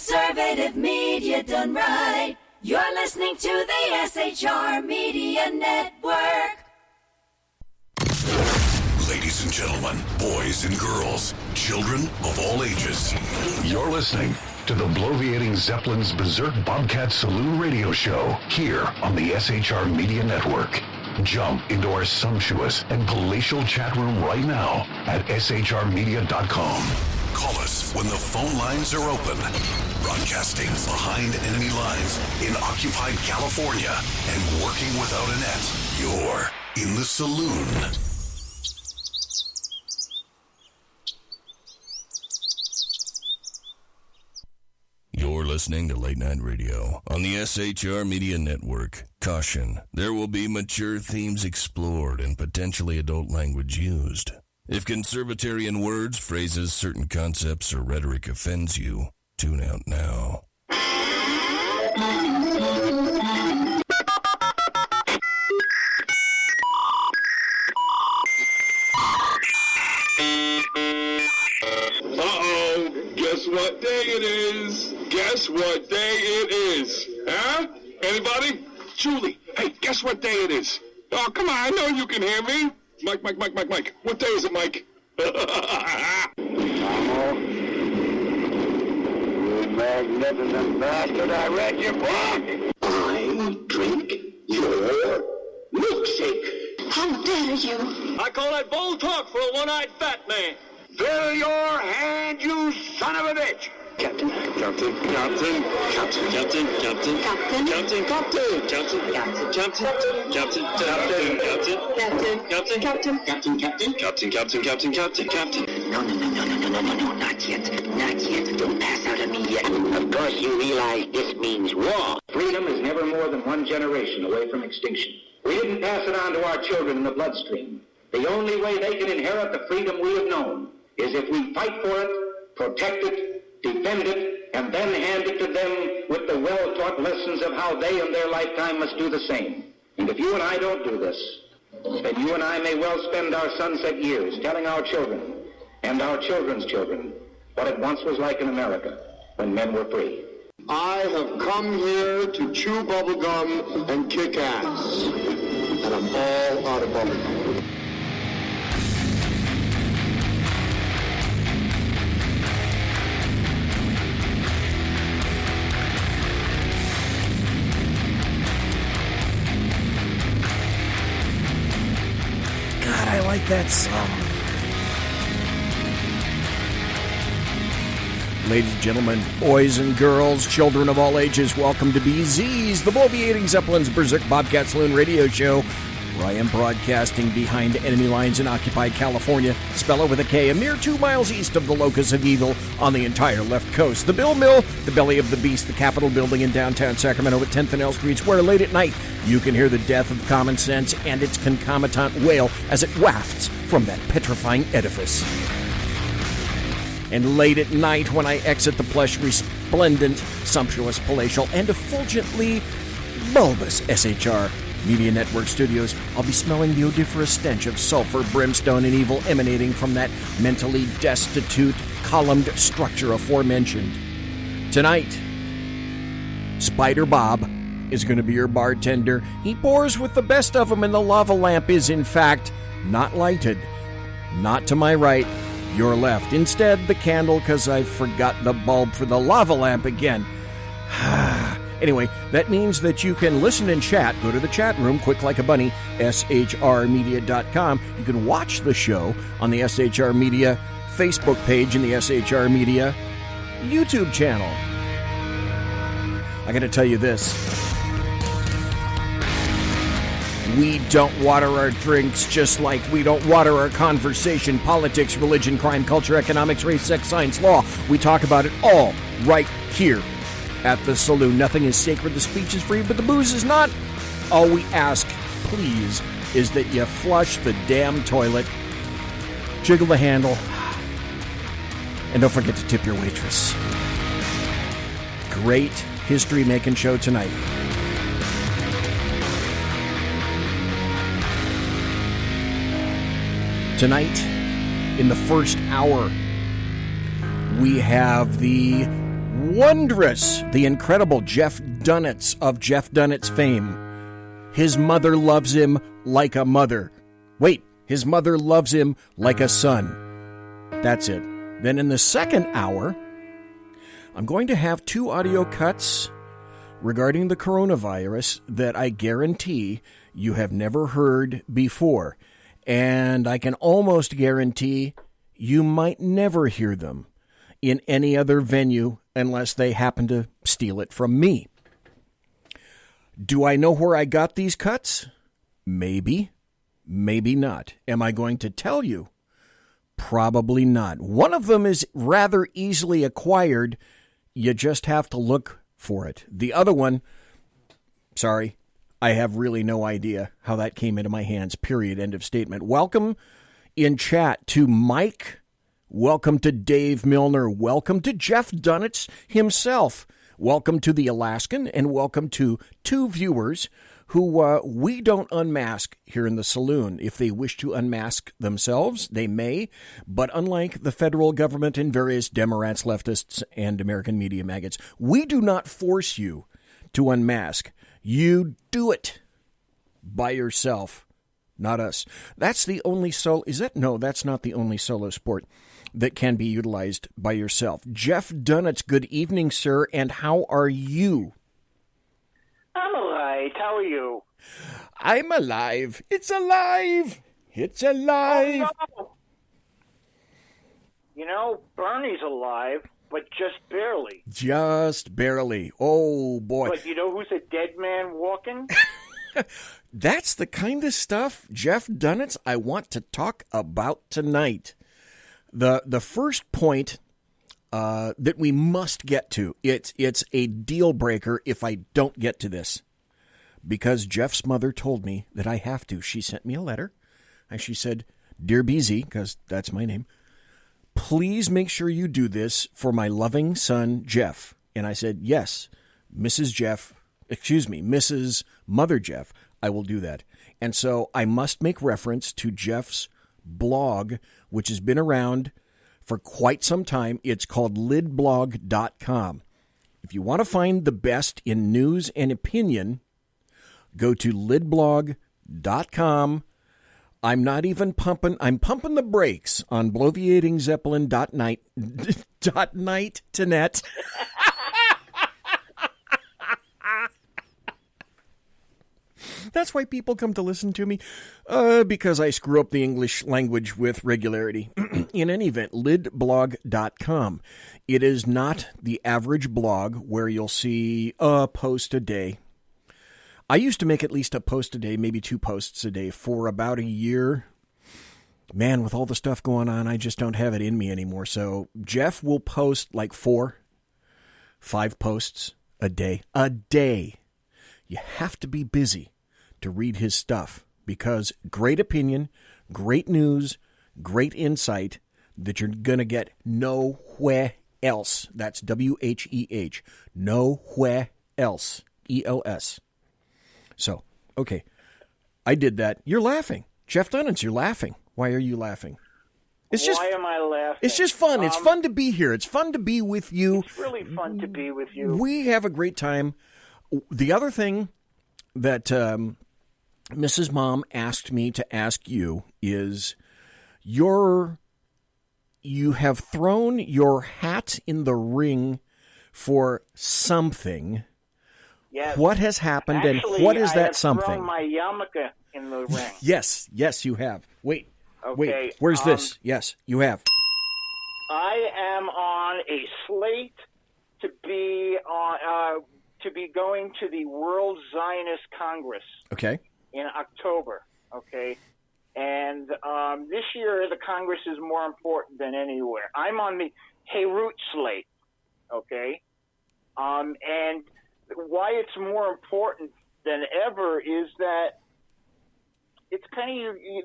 Conservative media done right. You're listening to the SHR Media Network. Ladies and gentlemen, boys and girls, children of all ages, you're listening to the bloviating Zeppelin's Berserk Bobcat Saloon radio show here on the SHR Media Network. Jump into our sumptuous and palatial chat room right now at shrmedia.com. Call us when the phone lines are open. Broadcasting behind enemy lines in occupied California and working without a net. You're in the saloon. You're listening to Late Night Radio on the SHR Media Network. Caution, there will be mature themes explored and potentially adult language used. If conservatarian words, phrases, certain concepts, or rhetoric offends you, tune out now. Guess what day it is? Guess what day it is? Huh? Anybody? Julie, hey, guess what day it is? Oh, come on, I know you can hear me. Mike. What day is it, Mike? You magnificent bastard, I read your book. I drink your milkshake. How dare you? I call that bold talk for a one-eyed fat man. Fill your hand, you son of a bitch! Captain. Captain. Captain. Captain. Captain. Captain. Captain. Captain. Captain. Captain. Captain. Captain. Captain. Captain. Captain. Captain. Captain. Captain. No, not yet. Not yet. Don't pass out on me yet. Of course you realize this means war. Freedom is never more than one generation away from extinction. We didn't pass it on to our children in the bloodstream. The only way they can inherit the freedom we have known is if we fight for it, protect it, defend it, and then hand it to them with the well-taught lessons of how they in their lifetime must do the same. And if you and I don't do this, then you and I may well spend our sunset years telling our children and our children's children what it once was like in America when men were free. I have come here to chew bubblegum and kick ass. And I'm all out of bubblegum. God, I like that song. Ladies and gentlemen, boys and girls, children of all ages, welcome to BZ's, the bloviating Zeppelin's Berserk Bobcat Saloon radio show, where I am broadcasting behind enemy lines in occupied California, Speller with a K, a mere 2 miles east of the locus of evil on the entire left coast. The Bill Mill, the belly of the beast, the Capitol building in downtown Sacramento at 10th and L Streets, where late at night you can hear the death of common sense and its concomitant wail as it wafts from that petrifying edifice. And late at night, when I exit the plush, resplendent, sumptuous, palatial, and effulgently bulbous SHR Media Network studios, I'll be smelling the odoriferous stench of sulfur, brimstone, and evil emanating from that mentally destitute, columned structure aforementioned. Tonight, Spider Bob is going to be your bartender. He pours with the best of them, and the lava lamp is, in fact, not lighted. Not to my right, your left. Instead, the candle, because I forgot the bulb for the lava lamp again. Anyway, that means that you can listen and chat. Go to the chat room, quick like a bunny, shrmedia.com. You can watch the show on the SHR Media Facebook page and the SHR Media YouTube channel. I got to tell you this. We don't water our drinks just like we don't water our conversation, politics, religion, crime, culture, economics, race, sex, science, law. We talk about it all right here at the saloon. Nothing is sacred. The speech is free, but the booze is not. All we ask, please, is that you flush the damn toilet, jiggle the handle, and don't forget to tip your waitress. Great history-making show tonight. Tonight, in the first hour, we have the Wondrous, the incredible Jeff Dunetz of Jeff Dunetz fame. His mother loves him like a mother. Wait, his mother loves him like a son. That's it. Then in the second hour, I'm going to have 2 audio cuts regarding the coronavirus that I guarantee you have never heard before. And I can almost guarantee you might never hear them in any other venue unless they happen to steal it from me. Do I know where I got these cuts? Maybe. Maybe not. Am I going to tell you? Probably not. One of them is rather easily acquired. You just have to look for it. The other one, sorry, I have really no idea how that came into my hands, period, end of statement. Welcome in chat to Mike. Welcome to Dave Milner. Welcome to Jeff Dunetz himself. Welcome to the Alaskan, and welcome to 2 viewers who we don't unmask here in the saloon. If they wish to unmask themselves, they may. But unlike the federal government and various Democrats, leftists, and American media maggots, we do not force you to unmask. You do it by yourself, not us. That's the only solo. Is that? No, that's not the only solo sport that can be utilized by yourself. Jeff Dunetz, good evening, sir, and how are you? I'm all right. How are you? I'm alive. It's alive. It's alive. Oh, no. You know, Bernie's alive, but just barely. Just barely. Oh, boy. But you know who's a dead man walking? That's the kind of stuff, Jeff Dunetz, I want to talk about tonight. The first point that we must get to, it's a deal breaker if I don't get to this, because Jeff's mother told me that I have to. She sent me a letter, and she said, "Dear BZ," because that's my name, "please make sure you do this for my loving son, Jeff." And I said, "Yes, Mrs. Mother Jeff, I will do that." And so I must make reference to Jeff's blog, which has been around for quite some time. It's called lidblog.com. If you want to find the best in news and opinion, go to lidblog.com. I'm not even pumping. I'm pumping the brakes on bloviatingzeppelin.net to net. That's why people come to listen to me, because I screw up the English language with regularity. In any event, lidblog.com. It is not the average blog where you'll see a post a day. I used to make at least a post a day, maybe 2 posts a day for about a year. Man, with all the stuff going on, I just don't have it in me anymore. So Jeff will post like 4, 5 posts a day. A day. You have to be busy to read his stuff, because great opinion, great news, great insight that you're going to get nowhere else. That's WHEH. Nowhere else. ELS. So, okay. I did that. You're laughing. Jeff Dunetz, you're laughing. Why are you laughing? Why am I laughing? It's just fun. It's fun to be here. It's fun to be with you. It's really fun to be with you. We have a great time. The other thing that Mrs. Mom asked me to ask you is, you have thrown your hat in the ring for something. Yes. What has happened? Actually, and what is that I have something? thrown my yarmulke in the ring. Yes, you have. Wait, where's this? Yes, you have. I am on a slate to be going to the World Zionist Congress. Okay. In October. Okay. And this year the Congress is more important than anywhere. I'm on the Beirut slate. Okay. And why it's more important than ever is that it's kind of you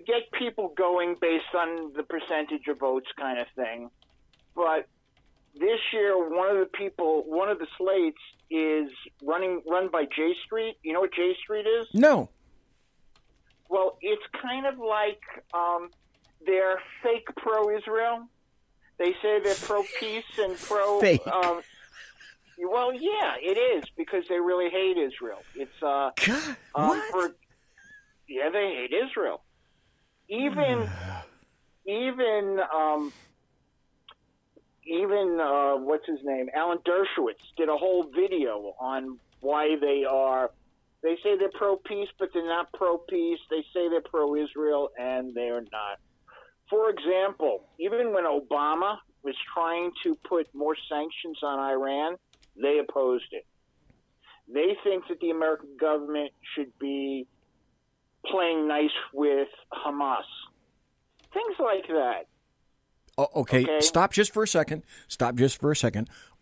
get people going based on the percentage of votes kind of thing. But this year, one of the slates is run by J Street. You know what J Street is? No. Well, it's kind of like they're fake pro-Israel. They say they're pro-peace and pro... Fake. Well, yeah, it is, because they really hate Israel. It's God, what? Yeah, they hate Israel. Even what's his name? Alan Dershowitz did a whole video on why they are. They say they're pro-peace, but they're not pro-peace. They say they're pro-Israel, and they're not. For example, even when Obama was trying to put more sanctions on Iran, they opposed it. They think that the American government should be playing nice with Hamas. Things like that. Oh, okay, stop just for a second.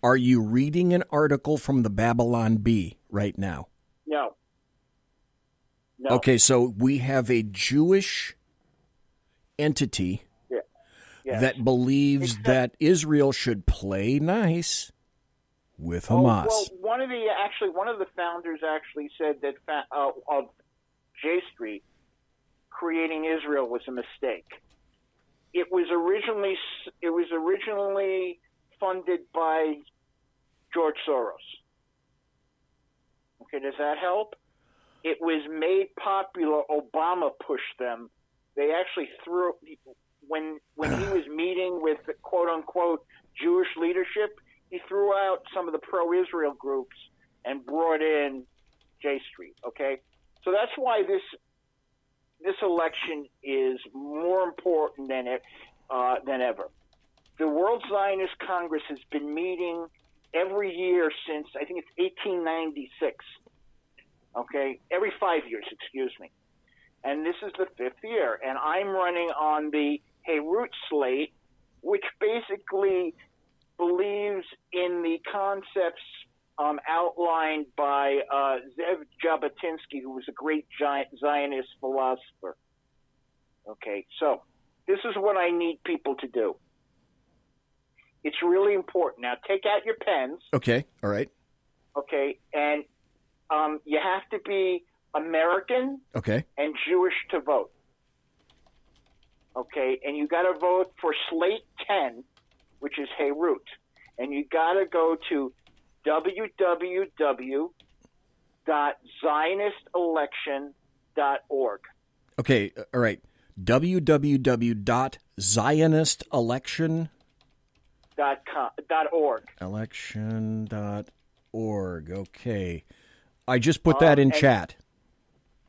Are you reading an article from the Babylon Bee right now? No. Okay, so we have a Jewish entity that believes that Israel should play nice with Hamas. Well, one of the founders actually said that of J Street creating Israel was a mistake. It was originally funded by George Soros. Okay, does that help? It was made popular. Obama pushed them. They actually threw, when he was meeting with the quote-unquote Jewish leadership, he threw out some of the pro-Israel groups and brought in J Street, okay? So that's why this election is more important than ever. The World Zionist Congress has been meeting every year since, I think it's 1896, okay? Every 5 years, excuse me. And this is the 5th year. And I'm running on the Heirut slate, which basically believes in the concepts outlined by Zev Jabotinsky, who was a great Zionist philosopher. Okay, so this is what I need people to do. It's really important. Now, take out your pens. Okay, all right. Okay, and you have to be American and Jewish to vote. Okay, and you got to vote for Slate 10, which is Heirut. And you got to go to www.zionistelection.org. Okay, all right. www.zionistelection.org. Election.org. Okay. I just put that in chat.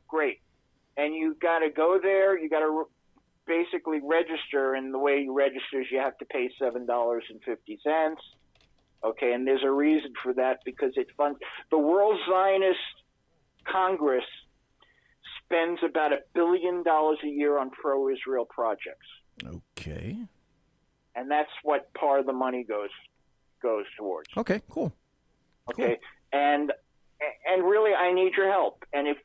Great. And you got to go there. You got to basically register. And the way you register is you have to pay $7.50. Okay, and there's a reason for that, because it funds the World Zionist Congress spends about $1 billion a year on pro-Israel projects. Okay. And that's what part of the money goes towards. Okay, cool. Okay. Cool. And really I need your help. And if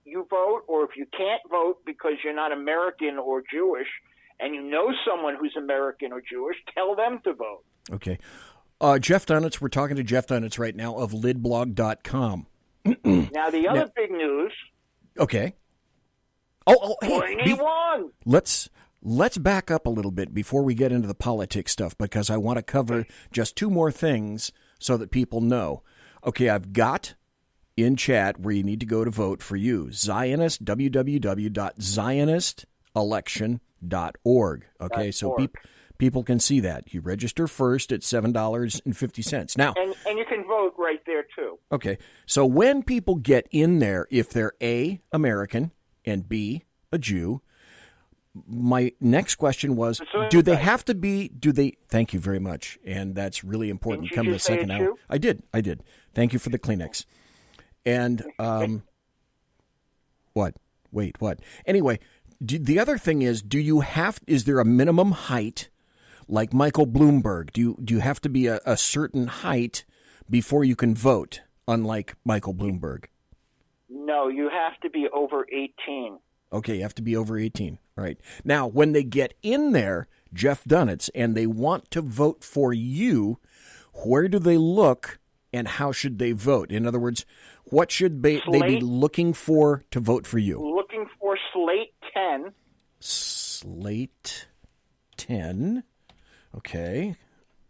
you vote, or if you can't vote because you're not American or Jewish, and you know someone who's American or Jewish, tell them to vote. Okay. Jeff Dunetz, we're talking to Jeff Dunetz right now of lidblog.com. Now, the other big news. Okay. Hey. Let's back up a little bit before we get into the politics stuff, because I want to cover just 2 more things so that people know. Okay, I've got in chat where you need to go to vote for you. Zionist, www.zionistelection.org. Okay, so people can see that. You register first at $7.50. Now, and you can vote right there, too. Okay, so when people get in there, if they're A, American, and B, a Jew, my next question was, do they have to be, thank you very much, and that's really important. Come to the second hour. I did. Thank you for the Kleenex. And, what? Wait, what? Anyway, the other thing is, is there a minimum height, like Michael Bloomberg? Do you have to be a certain height before you can vote, unlike Michael Bloomberg? No, you have to be over 18. Okay, you have to be over 18. All right. Now, when they get in there, Jeff Dunetz, and they want to vote for you, where do they look and how should they vote? In other words, what should they be looking for to vote for you? Looking for Slate 10. Slate 10. Okay.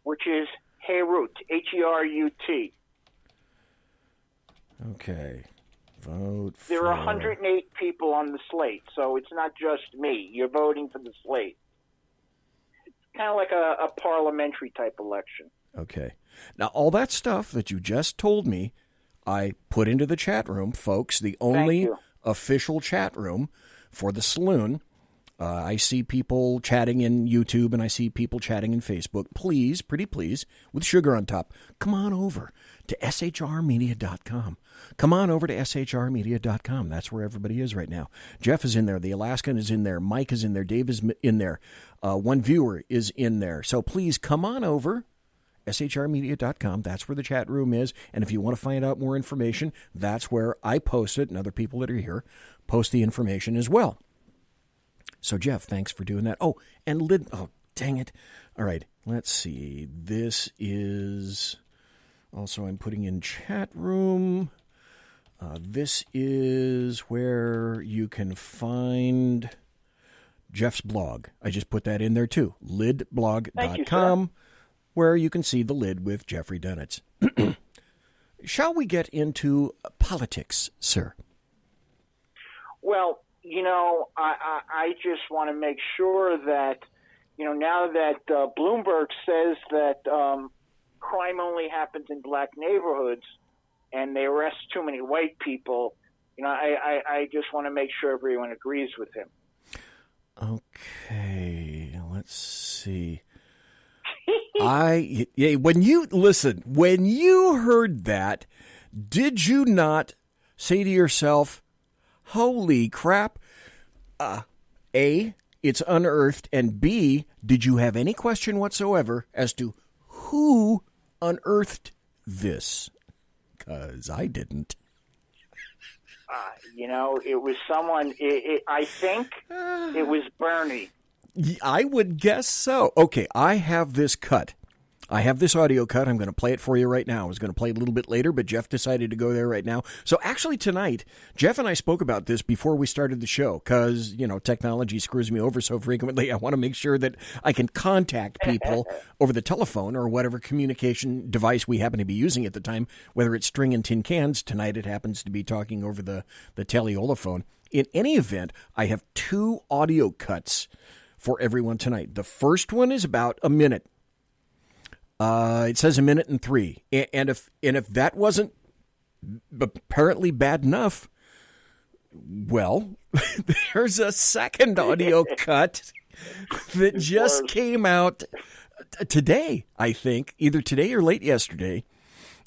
Which is Herut, Herut. Okay. Vote for... There are 108 people on the slate, so it's not just me. You're voting for the slate. It's kind of like a parliamentary type election. Okay. Now, all that stuff that you just told me, I put into the chat room, folks, the only official chat room for the saloon. I see people chatting in YouTube, and I see people chatting in Facebook. Please, pretty please, with sugar on top, come on over to SHRmedia.com. Come on over to SHRmedia.com. That's where everybody is right now. Jeff is in there. The Alaskan is in there. Mike is in there. Dave is in there. One viewer is in there. So please come on over, SHRmedia.com. That's where the chat room is. And if you want to find out more information, that's where I post it, and other people that are here post the information as well. So, Jeff, thanks for doing that. Oh, and Lid... Oh, dang it. All right, let's see. This is... Also, I'm putting in chat room. This is where you can find Jeff's blog. I just put that in there, too. lidblog.com, where you can see the lid with Jeffrey Dunetz. Shall we get into politics, sir? Well... I just want to make sure that, now that Bloomberg says that crime only happens in black neighborhoods and they arrest too many white people, I just want to make sure everyone agrees with him. Okay, let's see. When you heard that, did you not say to yourself, holy crap, A, it's unearthed, and B, did you have any question whatsoever as to who unearthed this? Because I didn't. It was someone, I think it was Bernie. I would guess so. Okay, I have this cut. I have this audio cut. I'm going to play it for you right now. I was going to play it a little bit later, but Jeff decided to go there right now. So actually tonight, Jeff and I spoke about this before we started the show because, technology screws me over so frequently. I want to make sure that I can contact people over the telephone or whatever communication device we happen to be using at the time, whether it's string and tin cans. Tonight it happens to be talking over the Teleola phone. In any event, I have 2 audio cuts for everyone tonight. The first one is about a minute. It says 1 minute and 3. And if that wasn't apparently bad enough, well, there's a second audio cut that just came out today, I think, either today or late yesterday.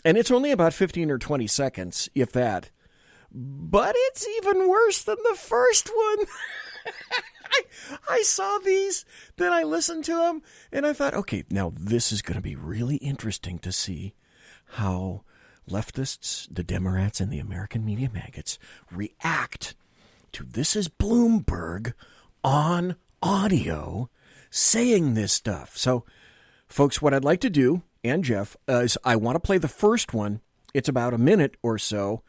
And it's only about 15 or 20 seconds, if that. But it's even worse than the first one. I saw these, then I listened to them, and I thought, okay, now this is going to be really interesting to see how leftists, the Democrats, and the American media maggots react to this is Bloomberg on audio saying this stuff. So, folks, what I'd like to do, and Jeff, is I want to play the first one. It's about a minute or so.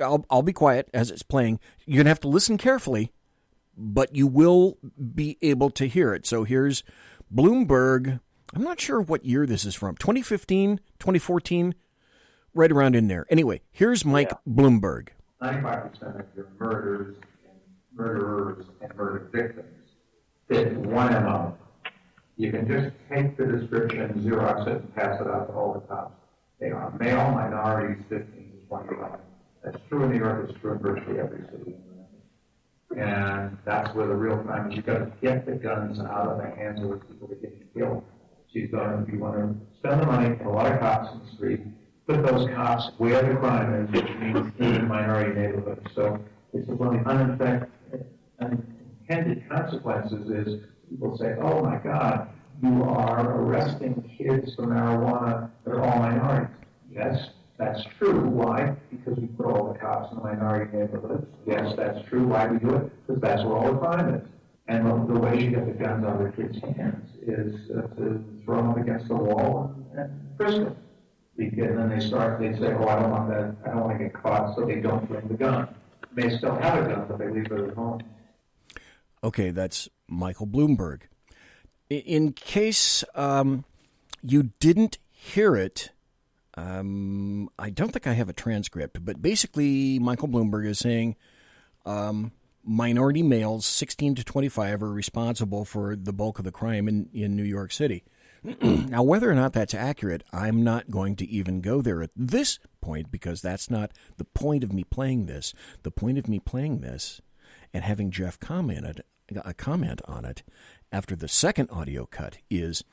I'll be quiet as it's playing. You're going to have to listen carefully, but you will be able to hear it. So here's Bloomberg. I'm not sure what year this is from. 2015, 2014, right around in there. Anyway, here's Mike Bloomberg. 95% of your murderers and murder victims fit one MO. You can just take the description, Xerox it, and pass it out to all the cops. They are male, minorities, 15 to 25. That's true in New York. It's true in virtually every city. And that's where the real crime is. You've got to get the guns out of the hands of the people that get killed. So you want to spend the money, put a lot of cops in the street, put those cops where the crime is, which means in minority neighborhoods. So it's one of the unintended consequences is people say, oh my God, you are arresting kids for marijuana that are all minorities. Yes, that's true. Why? Because we put all the cops in the minority neighborhoods. Yes, that's true. Why do we do it? Because that's where all the crime is. And the way you get the guns out of the kids' hands is to throw them up against the wall and frisk them. And then they say, oh, I don't want that. I don't want to get caught, so they don't bring the gun. They still have a gun, but they leave it at home. Okay, that's Michael Bloomberg. In case you didn't hear it, I don't think I have a transcript, but basically Michael Bloomberg is saying minority males 16 to 25 are responsible for the bulk of the crime in New York City. Now, whether or not that's accurate, I'm not going to even go there at this point because that's not the point of me playing this. The point of me playing this and having Jeff comment on it after the second audio cut is,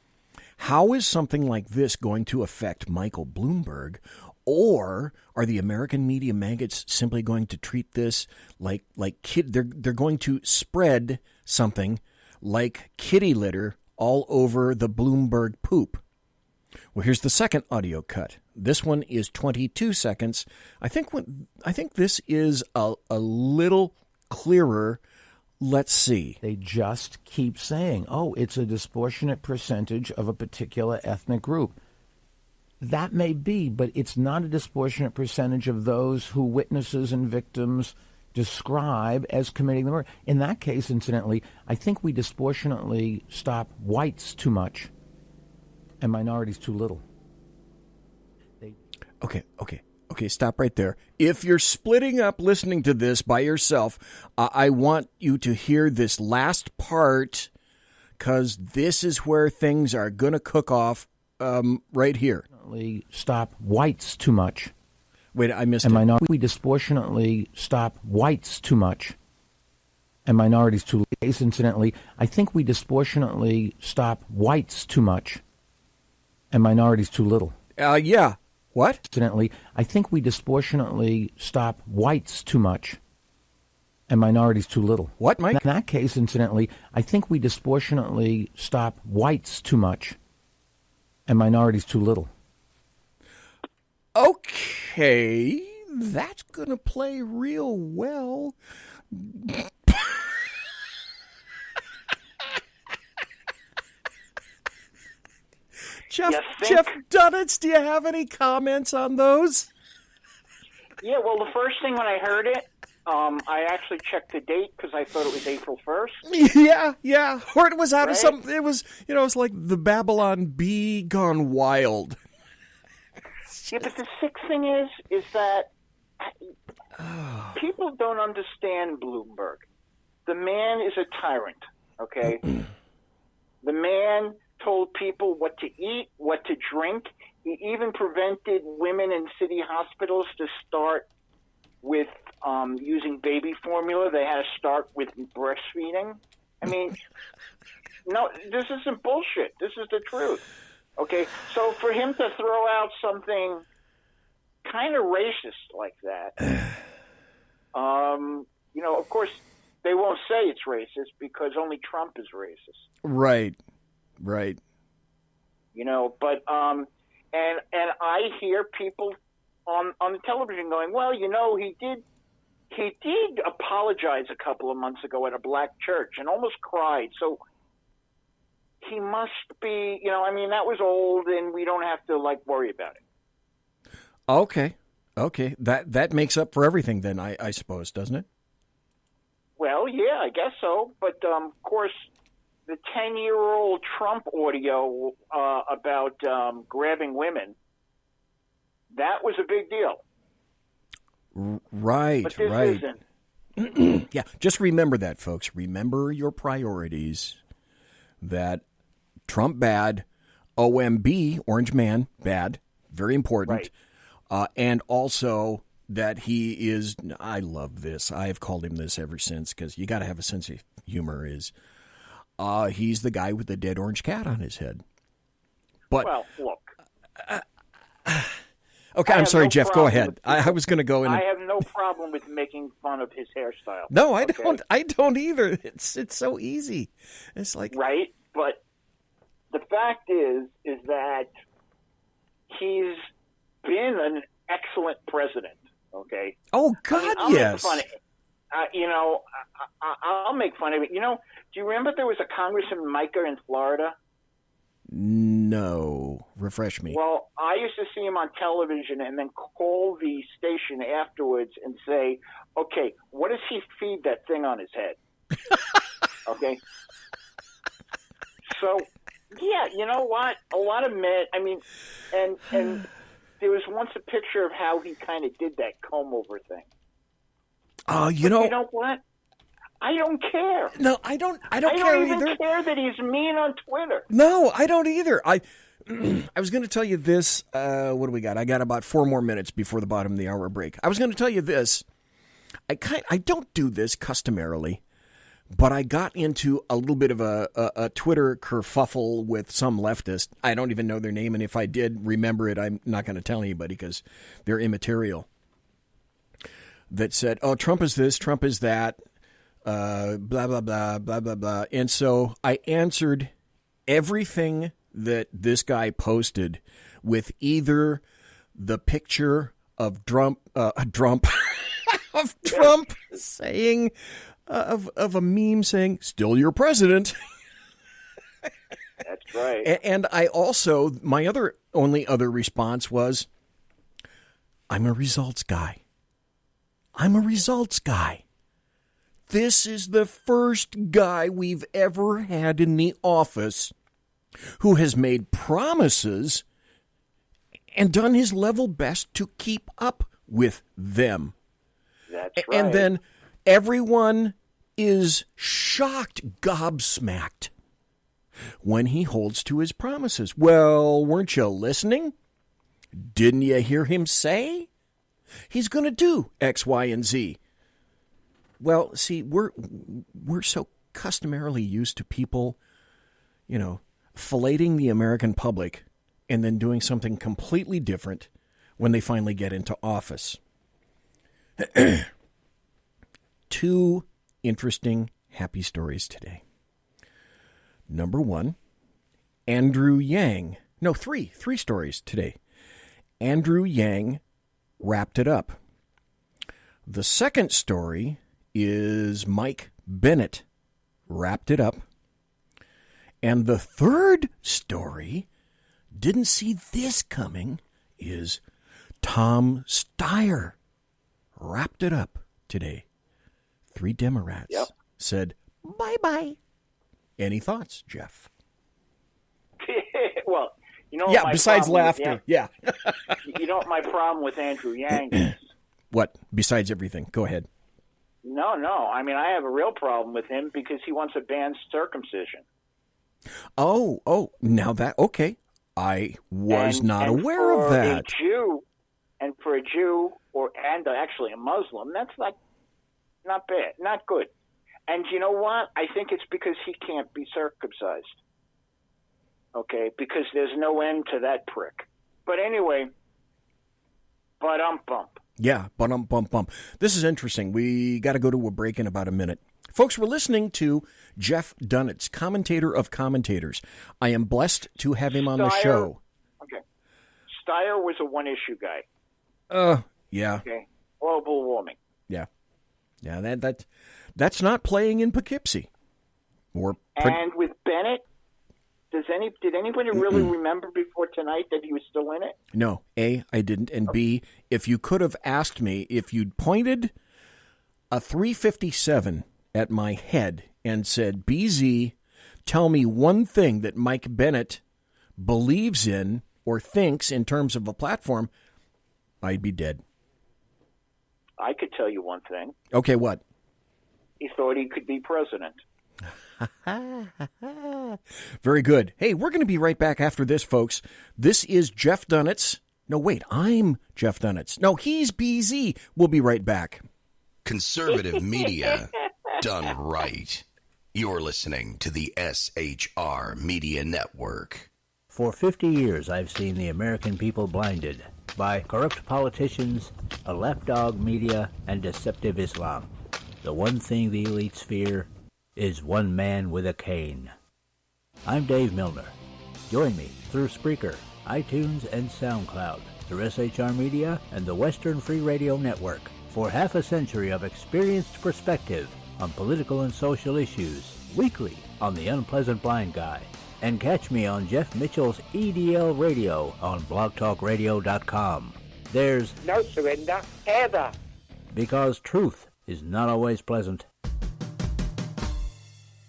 how is something like this going to affect Michael Bloomberg? Or are the American media maggots simply going to treat this like they're going to spread something like kitty litter all over the Bloomberg poop? Well, here's the second audio cut. This one is 22 seconds. I think this is a little clearer. Let's see. They just keep saying, oh, it's a disproportionate percentage of a particular ethnic group. That may be, but it's not a disproportionate percentage of those who witnesses and victims describe as committing the murder. In that case, incidentally, I think we disproportionately stop whites too much and minorities too little. Okay, stop right there. If you're splitting up listening to this by yourself, I want you to hear this last part because this is where things are going to cook off right here. Stop whites too much. Wait, I missed and it. We disproportionately stop whites too much and minorities too little. Incidentally, I think we disproportionately stop whites too much and minorities too little. Yeah. What? Incidentally, I think we disproportionately stop whites too much and minorities too little. What, Mike? In that case, incidentally, I think we disproportionately stop whites too much and minorities too little. Okay, that's going to play real well. Jeff Dunetz, do you have any comments on those? Yeah, well, the first thing when I heard it, I actually checked the date because I thought it was April 1st. Yeah. Or it was out of some, it was like the Babylon Bee gone wild. Yeah, but the sick thing is that people don't understand Bloomberg. The man is a tyrant, okay? The man told people what to eat, what to drink. He even prevented women in city hospitals to start with using baby formula. They had to start with breastfeeding. I mean, no, this isn't bullshit. This is the truth. Okay, so for him to throw out something kind of racist like that, of course, they won't say it's racist because only Trump is racist. Right. But and I hear people on the television going, well, he did apologize a couple of months ago at a black church and almost cried. So he must be, that was old and we don't have to worry about it. Okay. That makes up for everything then, I suppose, doesn't it? Well, yeah, I guess so. But, of course, the 10-year-old Trump audio about grabbing women, that was a big deal. Right, but this right. Isn't. Yeah, just remember that, folks. Remember your priorities. That Trump bad, OMB, Orange Man, bad, very important. Right. And also that he is, I love this. I've called him this ever since because you got to have a sense of humor he's the guy with the dead orange cat on his head. But, well, look. Okay, I'm sorry, Jeff. Go ahead. I was going to go in. I have no problem with making fun of his hairstyle. No, I don't. I don't either. It's so easy. It's like right, but the fact is that he's been an excellent president. Okay. Oh God, I'll yes. Make fun of it. I'll make fun of it. Do you remember there was a Congressman Micah in Florida? No. Refresh me. Well, I used to see him on television and then call the station afterwards and say, okay, what does he feed that thing on his head? Okay. So, yeah, you know what? A lot of men, I mean, and there was once a picture of how he kind of did that comb-over thing. You know what? I don't care. No, I don't care either. I don't even care that he's mean on Twitter. No, I don't either. I was going to tell you this. What do we got? I got about 4 more minutes before the bottom of the hour break. I was going to tell you this. I don't do this customarily, but I got into a little bit of a Twitter kerfuffle with some leftist. I don't even know their name, and if I did remember it, I'm not going to tell anybody because they're immaterial. That said, oh, Trump is this, Trump is that, blah, blah, blah, blah, blah, blah. And so I answered everything that this guy posted with either the picture of Trump saying, of a meme saying, still your president. That's right. And I also, my only other response was, I'm a results guy. I'm a results guy. This is the first guy we've ever had in the office who has made promises and done his level best to keep up with them. That's right. And then everyone is shocked, gobsmacked, when he holds to his promises. Well, weren't you listening? Didn't you hear him say? He's going to do X, Y, and Z. Well, see, we're so customarily used to people, filleting the American public and then doing something completely different when they finally get into office. 2 interesting, happy stories today. Number 1, Andrew Yang. No, 3 stories today. Andrew Yang wrapped it up. The second story is Mike Bennett wrapped it up. And the third story, didn't see this coming, is Tom Steyer wrapped it up today. 3 Democrats said bye-bye. Any thoughts, Jeff? Well, besides laughter, you know what my problem with Andrew Yang is? What? Besides everything. Go ahead. No. I mean, I have a real problem with him because he wants to ban circumcision. Oh, now that, okay. I was not aware of that. For a Jew, and actually a Muslim, that's not bad, not good. And you know what? I think it's because he can't be circumcised. Okay, because there's no end to that prick. But anyway, bump. Yeah, bump. This is interesting. We got to go to a break in about a minute. Folks, we're listening to Jeff Dunetz, commentator of commentators. I am blessed to have him on the show. Okay. Steyer was a one-issue guy. Yeah. Okay. Global warming. Yeah. Yeah, that's not playing in Poughkeepsie. And with Bennett, did anybody really remember before tonight that he was still in it? No. A, I didn't. And B, if you could have asked me, if you'd pointed a 357 at my head and said, BZ, tell me one thing that Mike Bennett believes in or thinks in terms of a platform, I'd be dead. I could tell you one thing. Okay, what? He thought he could be president. Very good. Hey, we're going to be right back after this, folks. This is Jeff Dunetz. No, wait, I'm Jeff Dunetz. No, he's BZ. We'll be right back. Conservative media done right. You're listening to the SHR Media Network. For 50 years, I've seen the American people blinded by corrupt politicians, a lapdog media, and deceptive Islam. The one thing the elites fear is one man with a cane. I'm Dave Milner. Join me through Spreaker, iTunes, and SoundCloud, through SHR Media and the Western Free Radio Network, for half a century of experienced perspective on political and social issues, weekly on The Unpleasant Blind Guy. And catch me on Jeff Mitchell's EDL Radio on blogtalkradio.com. There's no surrender, ever. Because truth is not always pleasant.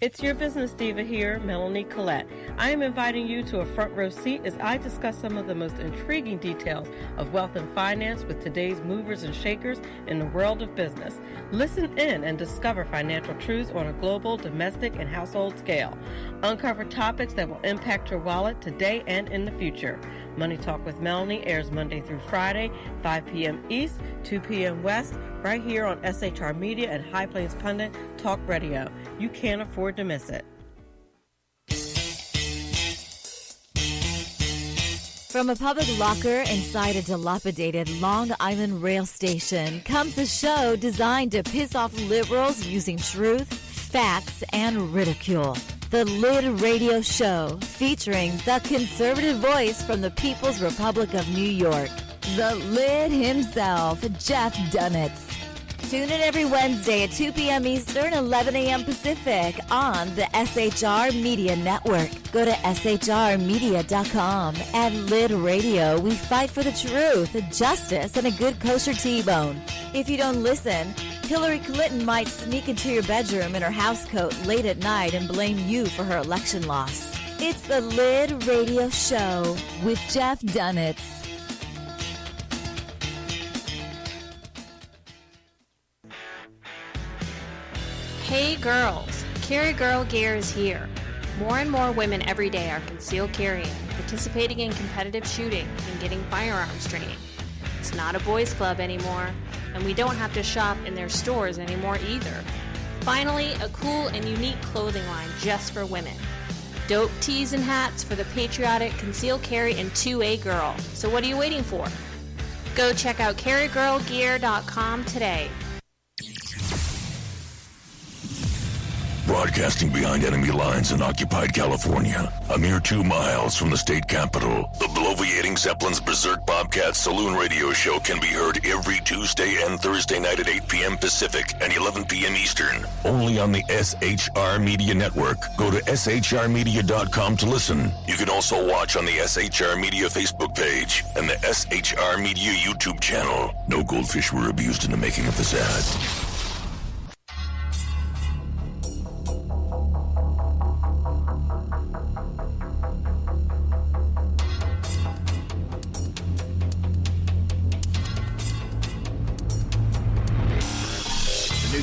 It's your business diva here, Melanie Collette. I am inviting you to a front row seat as I discuss some of the most intriguing details of wealth and finance with today's movers and shakers in the world of business. Listen in and discover financial truths on a global, domestic, and household scale. Uncover topics that will impact your wallet today and in the future. Money Talk with Melanie airs Monday through Friday, 5 p.m. East, 2 p.m. West, right here on SHR Media and High Plains Pundit Talk Radio. You can't afford to miss it. From a public locker inside a dilapidated Long Island rail station comes a show designed to piss off liberals using truth, facts, and ridicule. The Lid Radio Show, featuring the conservative voice from the People's Republic of New York, the Lid himself, JEFF DUNETZ. Tune in every Wednesday at 2 p.m. Eastern, 11 a.m. Pacific on the SHR Media Network. Go to shrmedia.com. At Lid Radio, we fight for the truth, justice, and a good kosher T-bone. If you don't listen, Hillary Clinton might sneak into your bedroom in her housecoat late at night and blame you for her election loss. It's the Lid Radio Show with JEFF DUNETZ. Hey girls, Carry Girl Gear is here. More and more women every day are concealed carrying, participating in competitive shooting, and getting firearms training. It's not a boys' club anymore, and we don't have to shop in their stores anymore either. Finally, a cool and unique clothing line just for women. Dope tees and hats for the patriotic concealed carry and 2A girl. So what are you waiting for? Go check out carrygirlgear.com today. Broadcasting behind enemy lines in occupied California, a mere 2 miles from the state capital, the bloviating Zeppelin's Berserk Bobcat Saloon radio show can be heard every Tuesday and Thursday night at 8 p.m. Pacific and 11 p.m. Eastern. Only on the SHR Media Network. Go to shrmedia.com to listen. You can also watch on the SHR Media Facebook page and the SHR Media YouTube channel. No goldfish were abused in the making of this ad.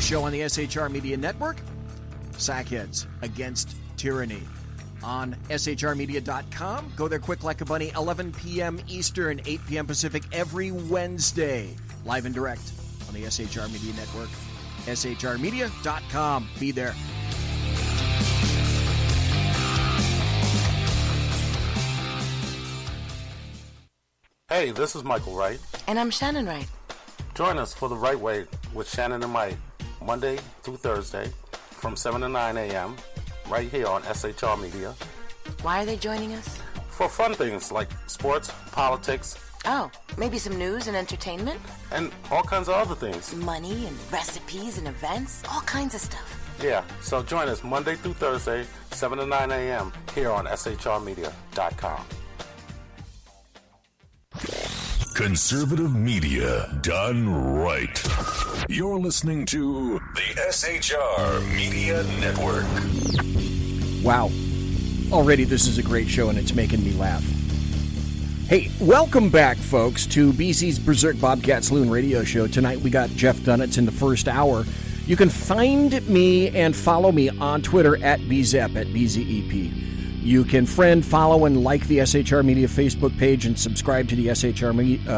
Show on the SHR Media Network, Sackheads Against Tyranny. On shrmedia.com, go there quick like a bunny, 11 p.m. Eastern, 8 p.m. Pacific, every Wednesday, live and direct on the SHR Media Network, shrmedia.com. Be there. Hey, this is Michael Wright. And I'm Shannon Wright. Join us for The Right Way with Shannon and Mike, Monday through Thursday from 7 to 9 a.m. right here on SHR Media. Why are they joining us? For fun things like sports, politics. Oh, maybe some news and entertainment? And all kinds of other things. Money and recipes and events, all kinds of stuff. Yeah, so join us Monday through Thursday, 7 to 9 a.m. here on shrmedia.com. Conservative media done right. You're listening to the SHR Media Network. Wow. Already this is a great show and it's making me laugh. Hey, welcome back, folks, to BC's Berserk Bobcat Saloon radio show. Tonight we got JEFF DUNETZ in the first hour. You can find me and follow me on Twitter at BZEP, at BZEP. You can friend, follow, and like the SHR Media Facebook page and subscribe to the SHR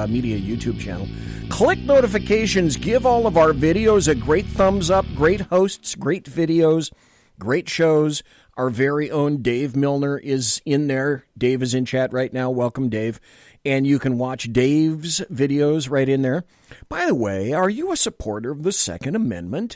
Media YouTube channel. Click notifications. Give all of our videos a great thumbs up. Great hosts, great videos, great shows. Our very own Dave Milner is in there. Dave is in chat right now. Welcome, Dave. And you can watch Dave's videos right in there. By the way, are you a supporter of the Second Amendment?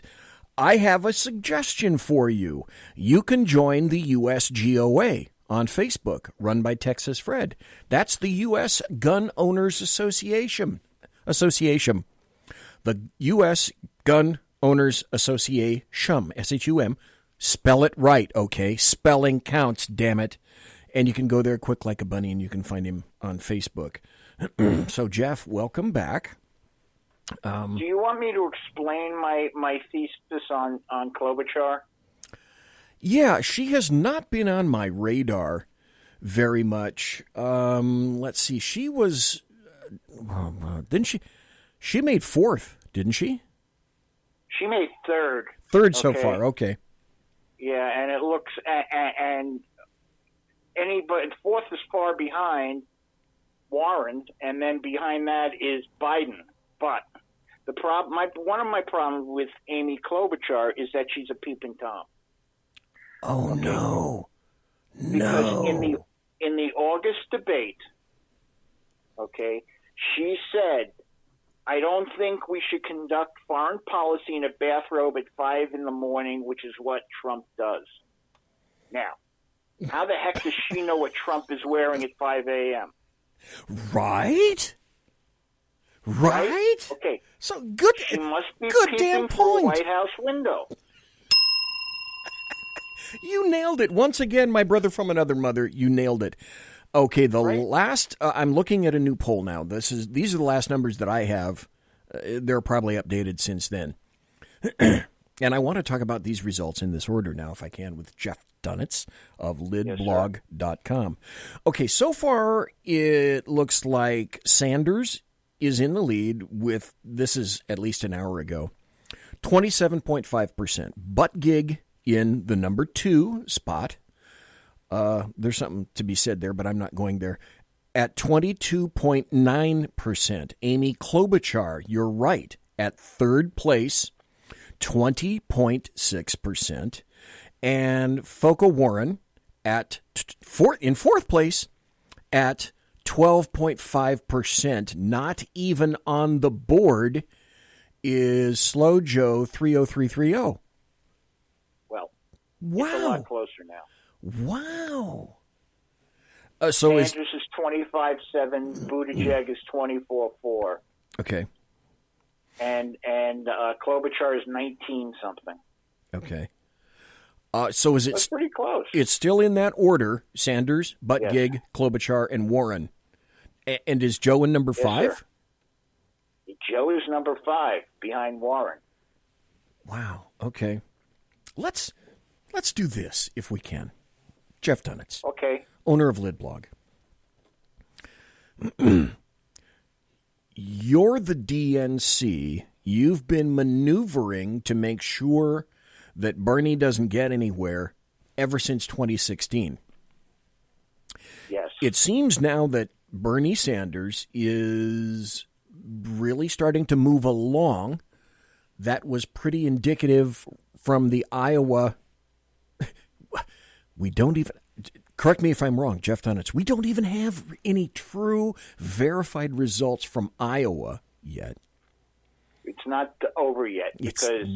I have a suggestion for you. You can join the USGOA on Facebook, run by Texas Fred. That's the U.S. Gun Owners Association. The U.S. Gun Owners Association, S-H-U-M. Spell it right, okay? Spelling counts, damn it. And you can go there quick like a bunny, and you can find him on Facebook. So, Jeff, welcome back. Do you want me to explain my thesis on Klobuchar? Yeah, she has not been on my radar very much. Let's see. She was, didn't she? She made 4th, didn't she? She made 3rd. 3rd so far. Okay. Yeah, and it looks and anybody 4th is far behind Warren, and then behind that is Biden. But the problem, one of my problems with Amy Klobuchar is that she's a peeping Tom. Oh okay? No! Because in the August debate, okay, she said, "I don't think we should conduct foreign policy in a bathrobe at 5 a.m, which is what Trump does." Now, how the heck does she know what Trump is wearing at 5 a.m.? Right? Okay. So good. She must be good peeping damn through a point. White House window. You nailed it. Once again, my brother from another mother, you nailed it. Okay, the last, I'm looking at a new poll now. These are the last numbers that I have. They're probably updated since then. And I want to talk about these results in this order now, if I can, with Jeff Dunetz of lidblog.com. Okay, so far it looks like Sanders is in the lead with, this is at least an hour ago, 27.5%. Buttigieg in the number 2 spot. There's something to be said there, but I'm not going there. At 22.9%. Amy Klobuchar, you're right, at 3rd place, 20.6%. And Foco Warren at in 4th place at 12.5%. Not even on the board is Slow Joe 30330. Well, wow. It's a lot closer now. Wow. Sanders is 25.7, Buttigieg is 24.4. Okay. And Klobuchar is 19 something. Okay. So is it? That's pretty close. It's still in that order: Sanders, Buttigieg, Klobuchar, and Warren. And is Joe in number 5? Sir. Joe is number 5 behind Warren. Wow. Okay. Let's do this if we can. Jeff Dunetz. Okay. Owner of Lidblog. You're the DNC. You've been maneuvering to make sure that Bernie doesn't get anywhere ever since 2016. Yes. It seems now that Bernie Sanders is really starting to move along. That was pretty indicative from the Iowa. We don't even, correct me if I'm wrong, Jeff Dunetz, we don't even have any true verified results from Iowa yet. It's not over yet because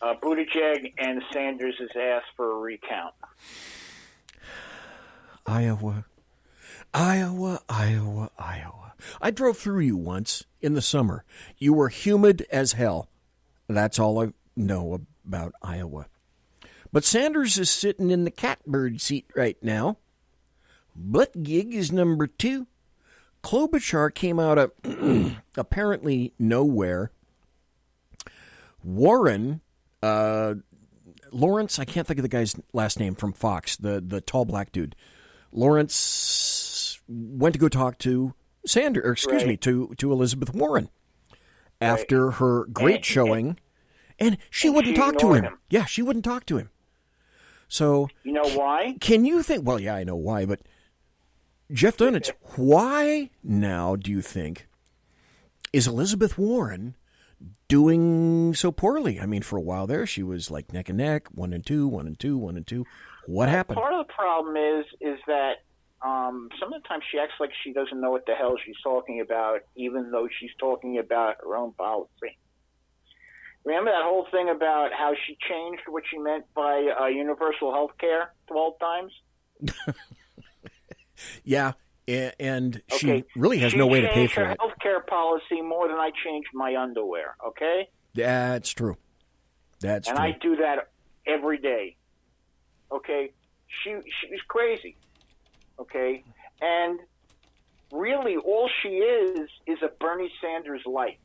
Buttigieg and Sanders has asked for a recount. Iowa. I drove through you once in the summer. You were humid as hell. That's all I know about Iowa. But Sanders is sitting in the catbird seat right now. Buttigieg is number 2. Klobuchar came out of apparently nowhere. Warren, Lawrence, I can't think of the guy's last name from Fox, the tall black dude. Lawrence went to go talk to Sanders, or excuse me, to Elizabeth Warren after her great showing, and she wouldn't talk to him. Yeah, she wouldn't talk to him. So you know why? Can you think? Well, yeah, I know why, but Jeff Dunetz, why now do you think is Elizabeth Warren doing so poorly? I mean, for a while there, she was like neck and neck, 1 and 2, 1 and 2, 1 and 2. What happened? Part of the problem is that some of the time she acts like she doesn't know what the hell she's talking about, even though she's talking about her own policy. Remember that whole thing about how she changed what she meant by universal health care 12 times? Yeah, and she really has no way to pay for it. She changed her health care policy more than I changed my underwear, okay? That's true. That's true. And I do that every day, okay? She's crazy, okay? And really all she is a Bernie Sanders light.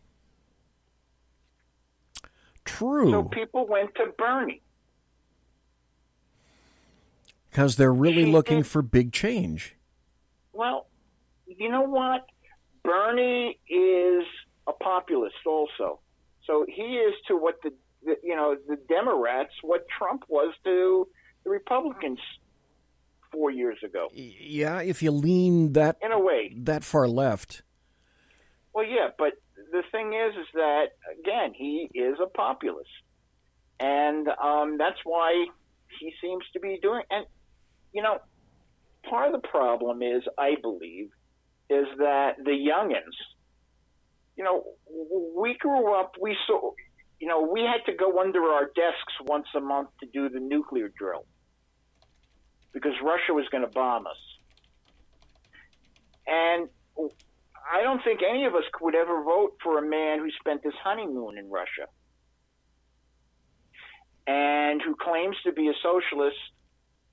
True. So people went to Bernie. Because they're really looking for big change. Well, you know what? Bernie is a populist also. So he is to what the Democrats, what Trump was to the Republicans 4 years ago. Yeah, if you lean that in a way that far left. Well, yeah, but the thing is that again, he is a populist, and that's why he seems to be doing. And part of the problem is, I believe, is that the youngins. We grew up. We saw. We had to go under our desks once a month to do the nuclear drill because Russia was going to bomb us. And I don't think any of us would ever vote for a man who spent his honeymoon in Russia and who claims to be a socialist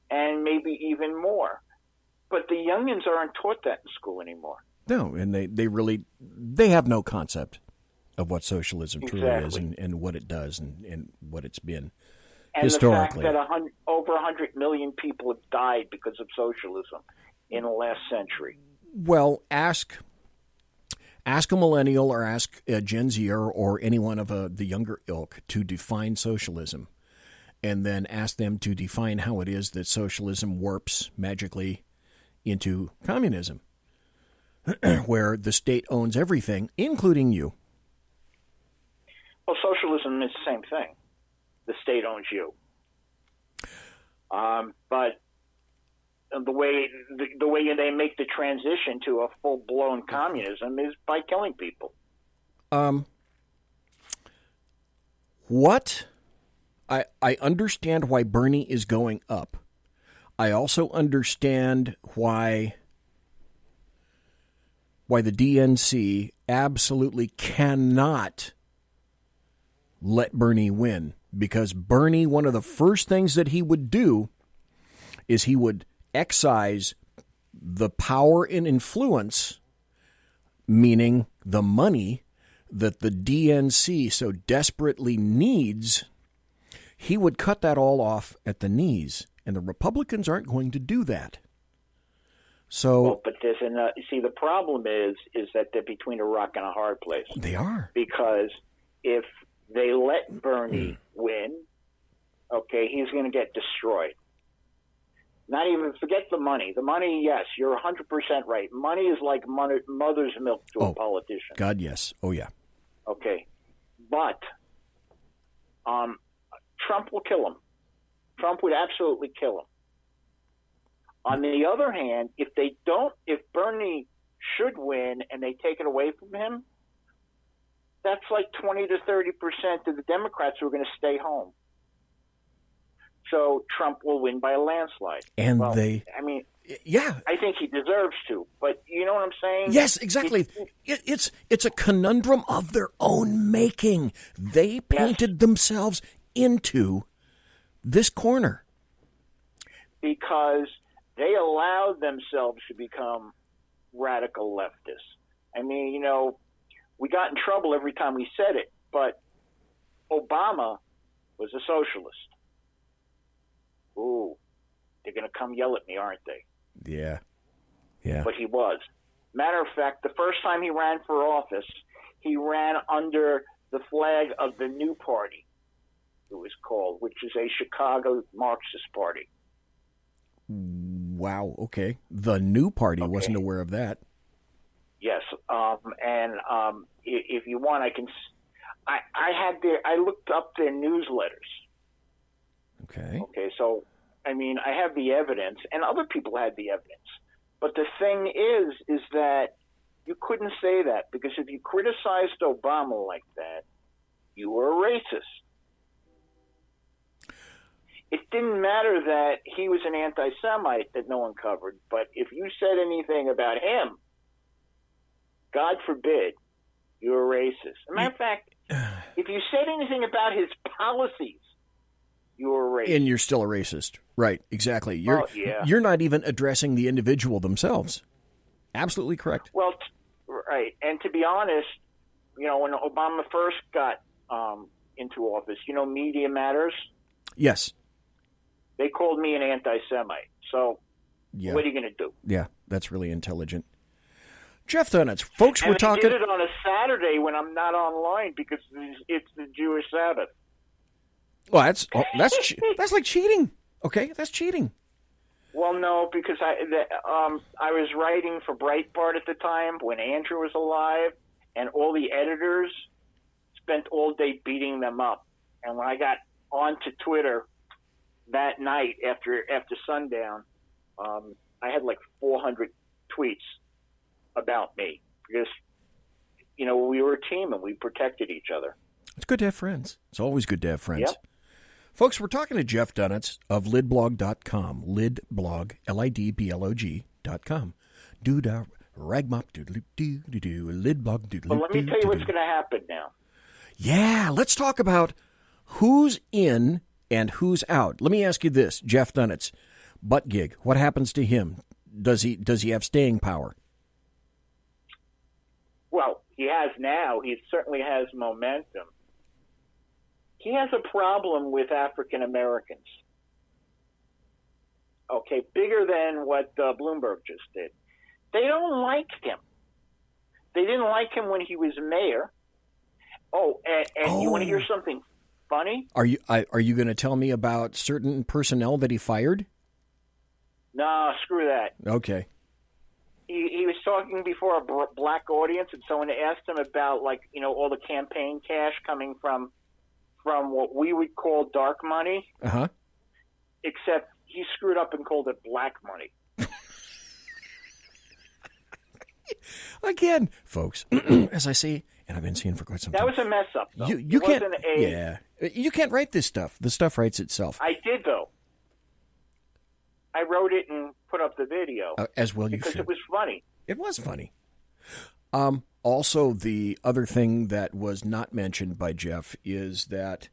and maybe even more. But the youngins aren't taught that in school anymore. No, and they have no concept of what socialism truly is and what it does and what it's been historically. And the fact that over 100 million people have died because of socialism in the last century. Well, ask a millennial or ask a Gen Zer or anyone of the younger ilk to define socialism, and then ask them to define how it is that socialism warps magically into communism, where the state owns everything, including you. Well, socialism is the same thing. The state owns you. But the way they make the transition to a full-blown communism is by killing people. What? I understand why Bernie is going up. I also understand why the DNC absolutely cannot let Bernie win, because Bernie, one of the first things that he would do is he would excise the power and influence, meaning the money that the DNC so desperately needs. He would cut that all off at the knees, and the Republicans aren't going to do that. So, but see, the problem is that they're between a rock and a hard place. They are, because if they let Bernie win, okay, he's going to get destroyed. Not even forget the money. The money, yes, you're 100% right. Money is like mother's milk to a politician. God, yes. Oh, yeah. Okay, but Trump will kill him. Trump would absolutely kill him. On the other hand, if Bernie should win and they take it away from him, that's like 20 to 30% of the Democrats who are going to stay home. So Trump will win by a landslide. And I think he deserves to. But you know what I'm saying? Yes, exactly. It's a conundrum of their own making. They painted themselves into this corner because they allowed themselves to become radical leftists. I mean, we got in trouble every time we said it, but Obama was a socialist. Ooh, they're going to come yell at me, aren't they? Yeah. But he was. Matter of fact, the first time he ran for office, he ran under the flag of the New Party, it was called, which is a Chicago Marxist party. Wow, okay. The New Party, wasn't aware of that. Yes, if you want, I looked up their newsletters. Okay. Okay, so, I mean, I have the evidence, and other people had the evidence. But the thing is that you couldn't say that, because if you criticized Obama like that, you were a racist. It didn't matter that he was an anti-Semite that no one covered, but if you said anything about him, God forbid, you're a racist. As a matter of fact, if you said anything about his policies, you were a racist. And you're still a racist. Right, exactly. You're not even addressing the individual themselves. Absolutely correct. Well, right. And to be honest, when Obama first got into office, Media Matters? Yes. They called me an anti-Semite. So Yeah. what are you going to do? Yeah, that's really intelligent. Jeff Dunetz, folks, we're talking. I did it on a Saturday when I'm not online because it's the Jewish Sabbath. Well, that's like cheating. Okay, that's cheating. Well, no, because I was writing for Breitbart at the time when Andrew was alive, and all the editors spent all day beating them up. And when I got onto Twitter that night after sundown, I had like 400 tweets about me because, we were a team and we protected each other. It's good to have friends. It's always good to have friends. Yep. Folks, we're talking to Jeff Dunetz of lidblog.com. Lidblog, LIDBLOG.com. Doo-da, ragmop, doodle-doo-doo-doo, lidblog, doodle-doo-doo. But let me tell you what's going to happen now. Yeah, let's talk about who's in and who's out. Let me ask you this, Jeff Dunetz, butt gig. What happens to him? Does he have staying power? Well, he has now. He certainly has momentum. He has a problem with African Americans. Okay, bigger than what Bloomberg just did. They don't like him. They didn't like him when he was mayor. Oh, and you want to hear something funny? Are you going to tell me about certain personnel that he fired? No, screw that. Okay. He was talking before a black audience, and someone asked him about, all the campaign cash coming from what we would call dark money. Uh-huh. Except he screwed up and called it black money. Again, folks, as I see, and I've been seeing for quite some time. That was a mess up, though. You can't. You can't write this stuff. The stuff writes itself. I did, though. I wrote it and put up the video. As well you should. Because it was funny. It was funny. Also, the other thing that was not mentioned by Jeff is that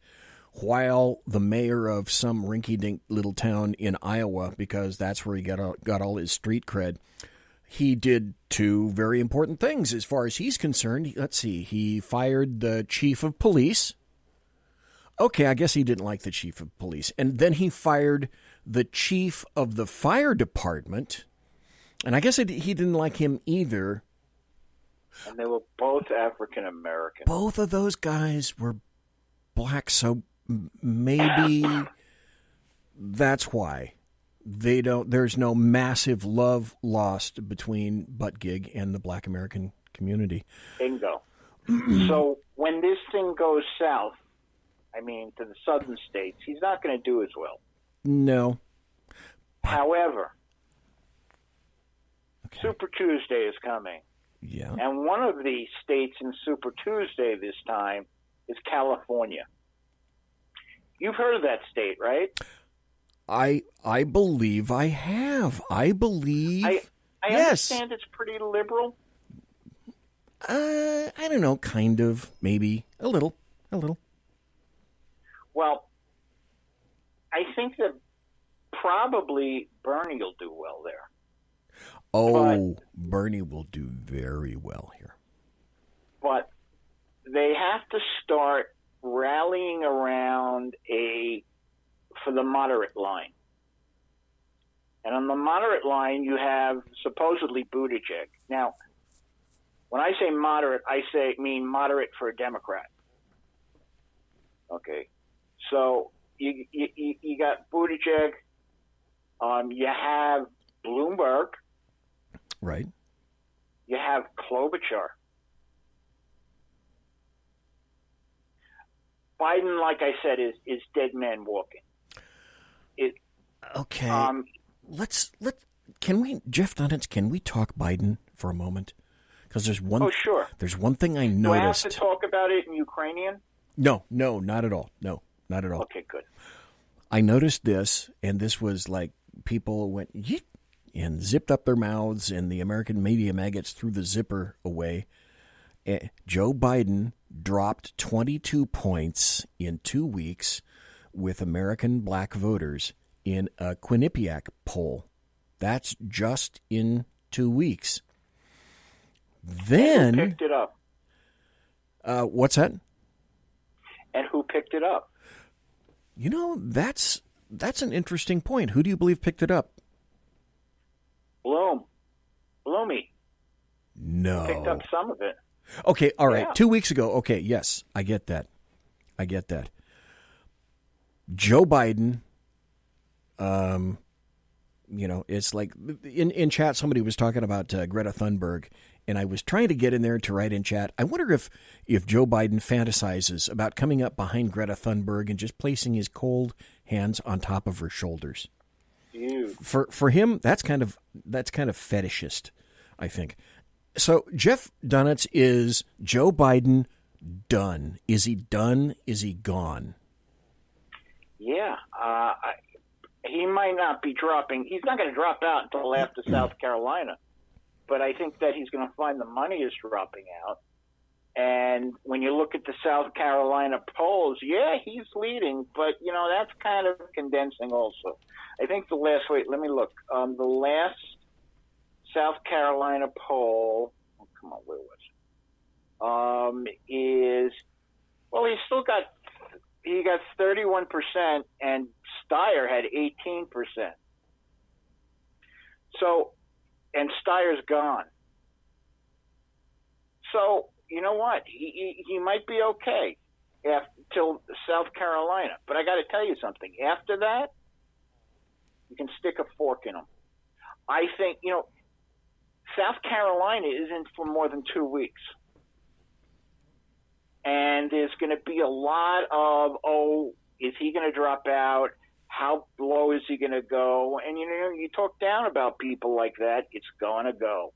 while the mayor of some rinky-dink little town in Iowa, because that's where he got all his street cred, he did two very important things as far as he's concerned. Let's see. He fired the chief of police. Okay, I guess he didn't like the chief of police. And then he fired the chief of the fire department. And I guess he didn't like him either. And they were both African American. Both of those guys were black, so maybe that's why there's no massive love lost between Butt Gig and the black American community. Bingo. So when this thing goes south, to the southern states, he's not going to do as well. No. However, Super Tuesday is coming. Yeah. And one of the states in Super Tuesday this time is California. You've heard of that state, right? I believe I have. I yes. Understand it's pretty liberal. I don't know, kind of, maybe, a little. Well, I think that probably Bernie will do well there. Oh, Bernie will do very well here. But they have to start rallying around for the moderate line. And on the moderate line, you have supposedly Buttigieg. Now, when I say moderate, I mean moderate for a Democrat. Okay. So you got Buttigieg. You have Bloomberg. Right. You have Klobuchar. Biden, like I said, is dead man walking. Okay. Jeff Dunetz, can we talk Biden for a moment? Because there's one. Oh, sure. There's one thing I noticed. Do I have to talk about it in Ukrainian? No, not at all. No, not at all. Okay, good. I noticed this, and this was like people went yeet and zipped up their mouths, and the American media maggots threw the zipper away. Joe Biden dropped 22 points in 2 weeks with American black voters in a Quinnipiac poll. That's just in 2 weeks. Then, and who picked it up? What's that? And who picked it up? That's that's an interesting point. Who do you believe picked it up? Bloomy. No. Picked up some of it. Okay, all right. Yeah. 2 weeks ago. Okay, yes, I get that. Joe Biden, it's like in chat somebody was talking about Greta Thunberg, and I was trying to get in there to write in chat. I wonder if Joe Biden fantasizes about coming up behind Greta Thunberg and just placing his cold hands on top of her shoulders. Ew. For him, that's kind of fetishist, I think. So Jeff Dunetz, is Joe Biden done? Is he done? Is he gone? Yeah. He might not be dropping. He's not going to drop out until after South Carolina. But I think that he's going to find the money is dropping out. And when you look at the South Carolina polls, yeah, he's leading. But, that's kind of condensing also. I think the last South Carolina poll, where was it? He got 31%, and Steyer had 18%. So, and Steyer's gone. So, you know what? He might be okay till South Carolina. But I got to tell you something. After that, you can stick a fork in him. I think, South Carolina isn't for more than 2 weeks. And there's going to be a lot of, is he going to drop out? How low is he going to go? And, you talk down about people like that, it's going to go.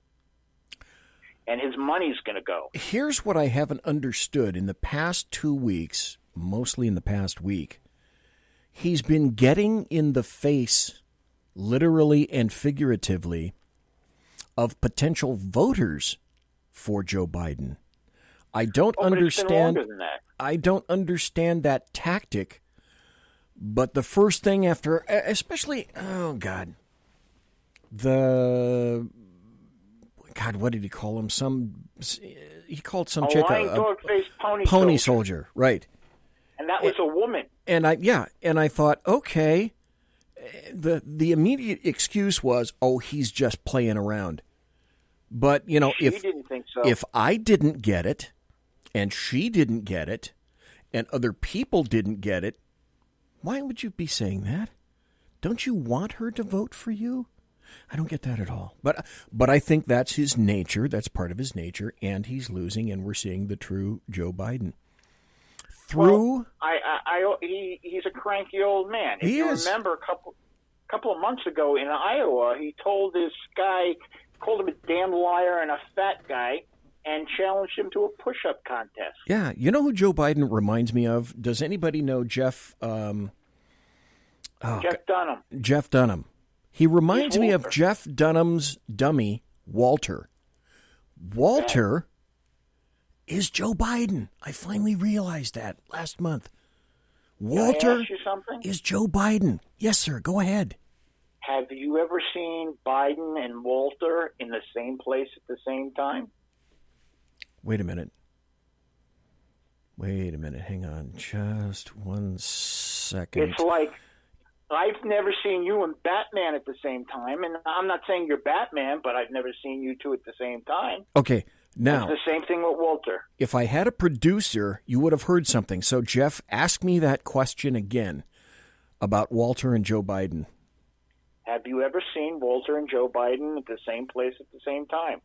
And his money's going to go. Here's what I haven't understood. In the past 2 weeks, mostly in the past week, he's been getting in the face, literally and figuratively, of potential voters for Joe Biden. I don't understand. But it's been longer than that. I don't understand that tactic. But the first thing after, especially, what did he call him? He called some chick lying dog-faced pony soldier, right? And that was a woman. And I thought, okay. The immediate excuse was, he's just playing around. But She didn't think so. If I didn't get it, and she didn't get it, and other people didn't get it, why would you be saying that? Don't you want her to vote for you? I don't get that at all. But I think that's his nature. That's part of his nature, and he's losing, and we're seeing the true Joe Biden. He's a cranky old man. If He you is. remember a couple of months ago in Iowa, he told this guy, called him a damn liar and a fat guy, and challenged him to a push-up contest. Yeah, you know who Joe Biden reminds me of? Does anybody know Jeff? Jeff Dunham. Jeff Dunham. He reminds me of Jeff Dunham's dummy, Walter. Walter is Joe Biden. I finally realized that last month. Walter Can I ask you something? is Joe Biden. Yes, sir. Go ahead. Have you ever seen Biden and Walter in the same place at the same time? Wait a minute. Hang on just 1 second. It's like, I've never seen you and Batman at the same time, and I'm not saying you're Batman, but I've never seen you two at the same time. Okay, now, It's the same thing with Walter. if I had a producer, you would have heard something. So, Jeff, ask me that question again about Walter and Joe Biden. Have you ever seen Walter and Joe Biden at the same place at the same time?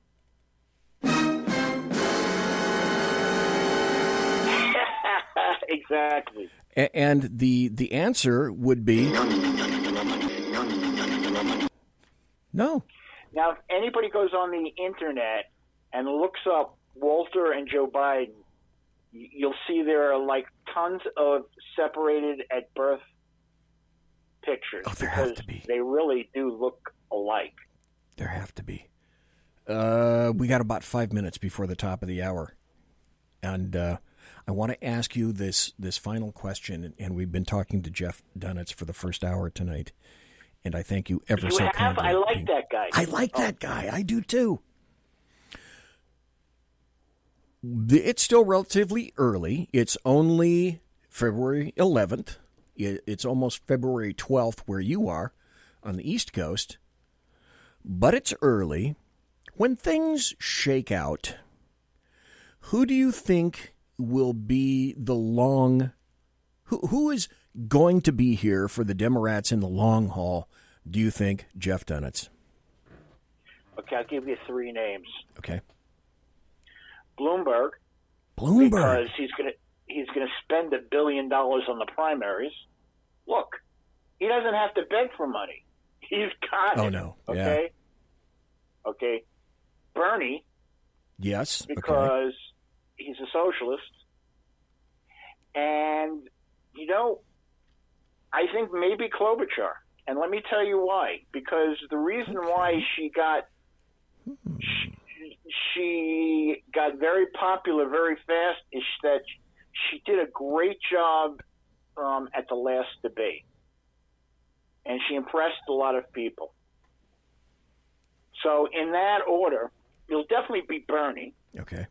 Exactly. And the answer would be no. Now, if anybody goes on the internet and looks up Walter and Joe Biden, you'll see there are like tons of separated at birth pictures. There have to be. They really do look alike. There have to be. We got about 5 minutes before the top of the hour. And I want to ask you this final question, and we've been talking to Jeff Dunetz for the first hour tonight, and I thank you ever so kindly. I like that guy. I like that guy. I do too. It's still relatively early. It's only February 11th, It's almost February 12th where you are on the East Coast, but it's early. When things shake out, who do you think will be the who is going to be here for the Democrats in the long haul, do you think, Jeff Dunetz? Okay, I'll give you 3 names. Okay. Bloomberg. Because he's gonna spend $1 billion on the primaries. Look, he doesn't have to beg for money. He's got it. Oh, no. Okay? Yeah. Okay. Bernie. Yes. Because he's a socialist. And, I think maybe Klobuchar. And let me tell you why. Because the reason why she got very popular very fast is that she did a great job at the last debate. And she impressed a lot of people. So in that order, it'll definitely be Bernie. Okay.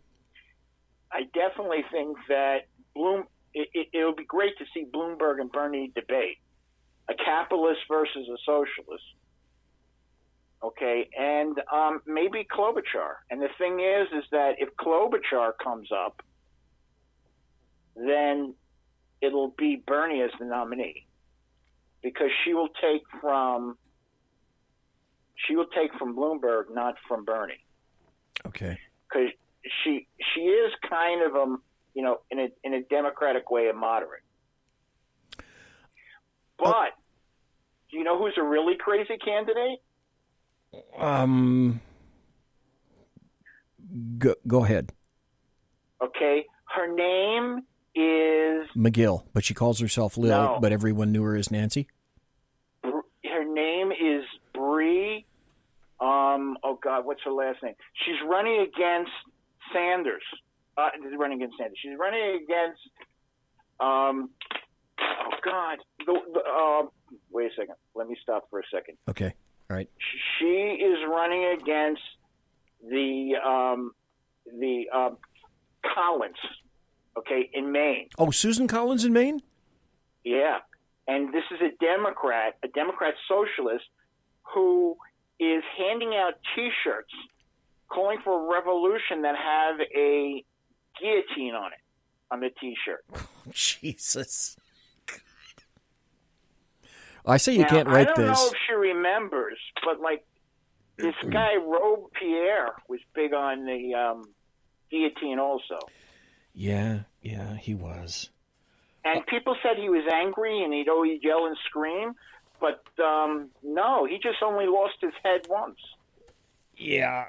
I definitely think that it would be great to see Bloomberg and Bernie debate. A capitalist versus a socialist. Okay, and maybe Klobuchar. And the thing is that if Klobuchar comes up, then it'll be Bernie as the nominee, because she will take from Bloomberg, not from Bernie. Okay. Because she is kind of in a democratic way a moderate. But do you know who's a really crazy candidate? Go ahead. Okay, her name is McGill, but she calls herself Lil, No. but everyone knew her as Nancy. Her name is Bree. Oh God, what's her last name? She's running against Sanders. She's running against. Oh God. Wait a second. Let me stop for a second. Okay. All right. She is running against the Collins. Okay, in Maine. Oh, Susan Collins in Maine? Yeah. And this is a Democrat socialist, who is handing out T-shirts calling for a revolution that have a guillotine on it, on the T-shirt. Jesus. I say you can't write this. I don't know if she remembers, but this guy Robespierre was big on the guillotine also. Yeah, he was. And people said he was angry and he'd always yell and scream, but no, he just only lost his head once. Yeah,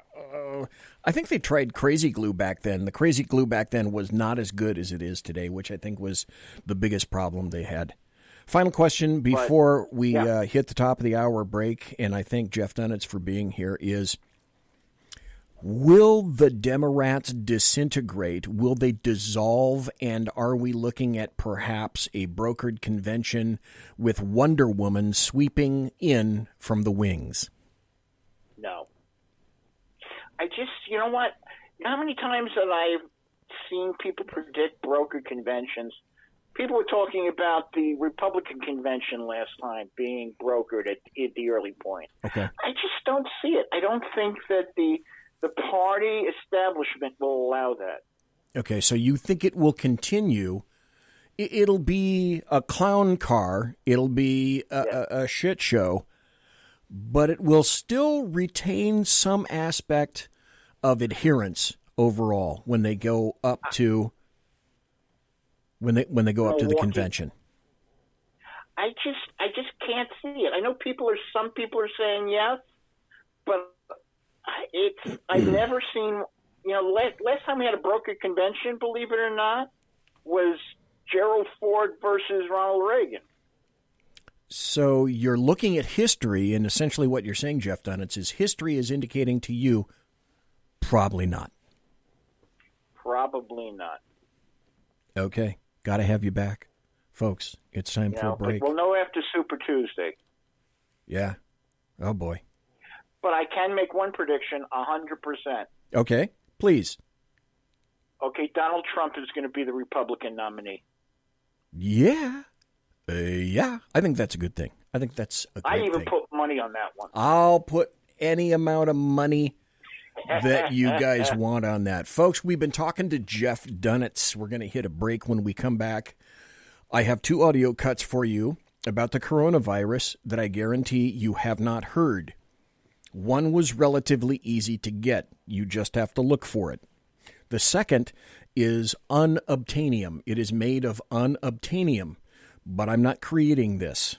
I think they tried crazy glue back then. The crazy glue back then was not as good as it is today, which I think was the biggest problem they had. Final question before we hit the top of the hour break, and I thank Jeff Dunetz for being here, is will the Democrats disintegrate? Will they dissolve? And are we looking at perhaps a brokered convention with Wonder Woman sweeping in from the wings? No. You know what? How many times have I seen people predict brokered conventions? People were talking about the Republican convention last time being brokered at the early point. Okay. I just don't see it. I don't think that the party establishment will allow that. Okay, so you think it will continue. It'll be a clown car. It'll be a shit show. But it will still retain some aspect of adherence overall when they go up to when they go up to the convention. I just can't see it. I know some people are saying yes, but I've never seen. Last time we had a brokered convention, believe it or not, was Gerald Ford versus Ronald Reagan. So you're looking at history, and essentially what you're saying, Jeff Dunetz, is history is indicating to you probably not. Probably not. Okay. Got to have you back. Folks, it's time for a break. We'll know after Super Tuesday. Yeah. Oh, boy. But I can make one prediction, 100%. Okay. Please. Okay, Donald Trump is going to be the Republican nominee. Yeah. Yeah, I think that's a good thing. I think that's a great I even thing. put money on that one. I'll put any amount of money that you guys want on that. Folks, we've been talking to Jeff Dunetz. We're going to hit a break. When we come back, I have 2 audio cuts for you about the coronavirus that I guarantee you have not heard. One was relatively easy to get. You just have to look for it. The second is unobtainium. It is made of unobtainium, but I'm not creating this.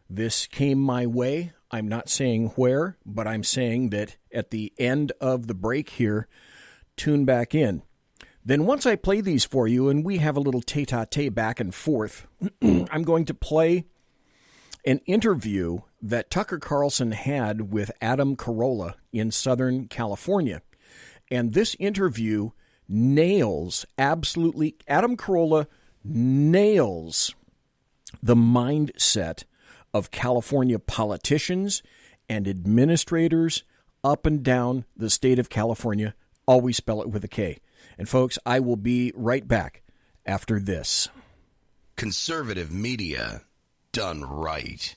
This came my way. I'm not saying where, but I'm saying that at the end of the break here, tune back in. Then once I play these for you and we have a little tete-a-tete back and forth, I'm going to play an interview that Tucker Carlson had with Adam Carolla in Southern California. And this interview nails, absolutely, Adam Carolla nails the mindset of California politicians and administrators up and down the state of California. Always spell it with a K. And folks, I will be right back after this. Conservative media done right.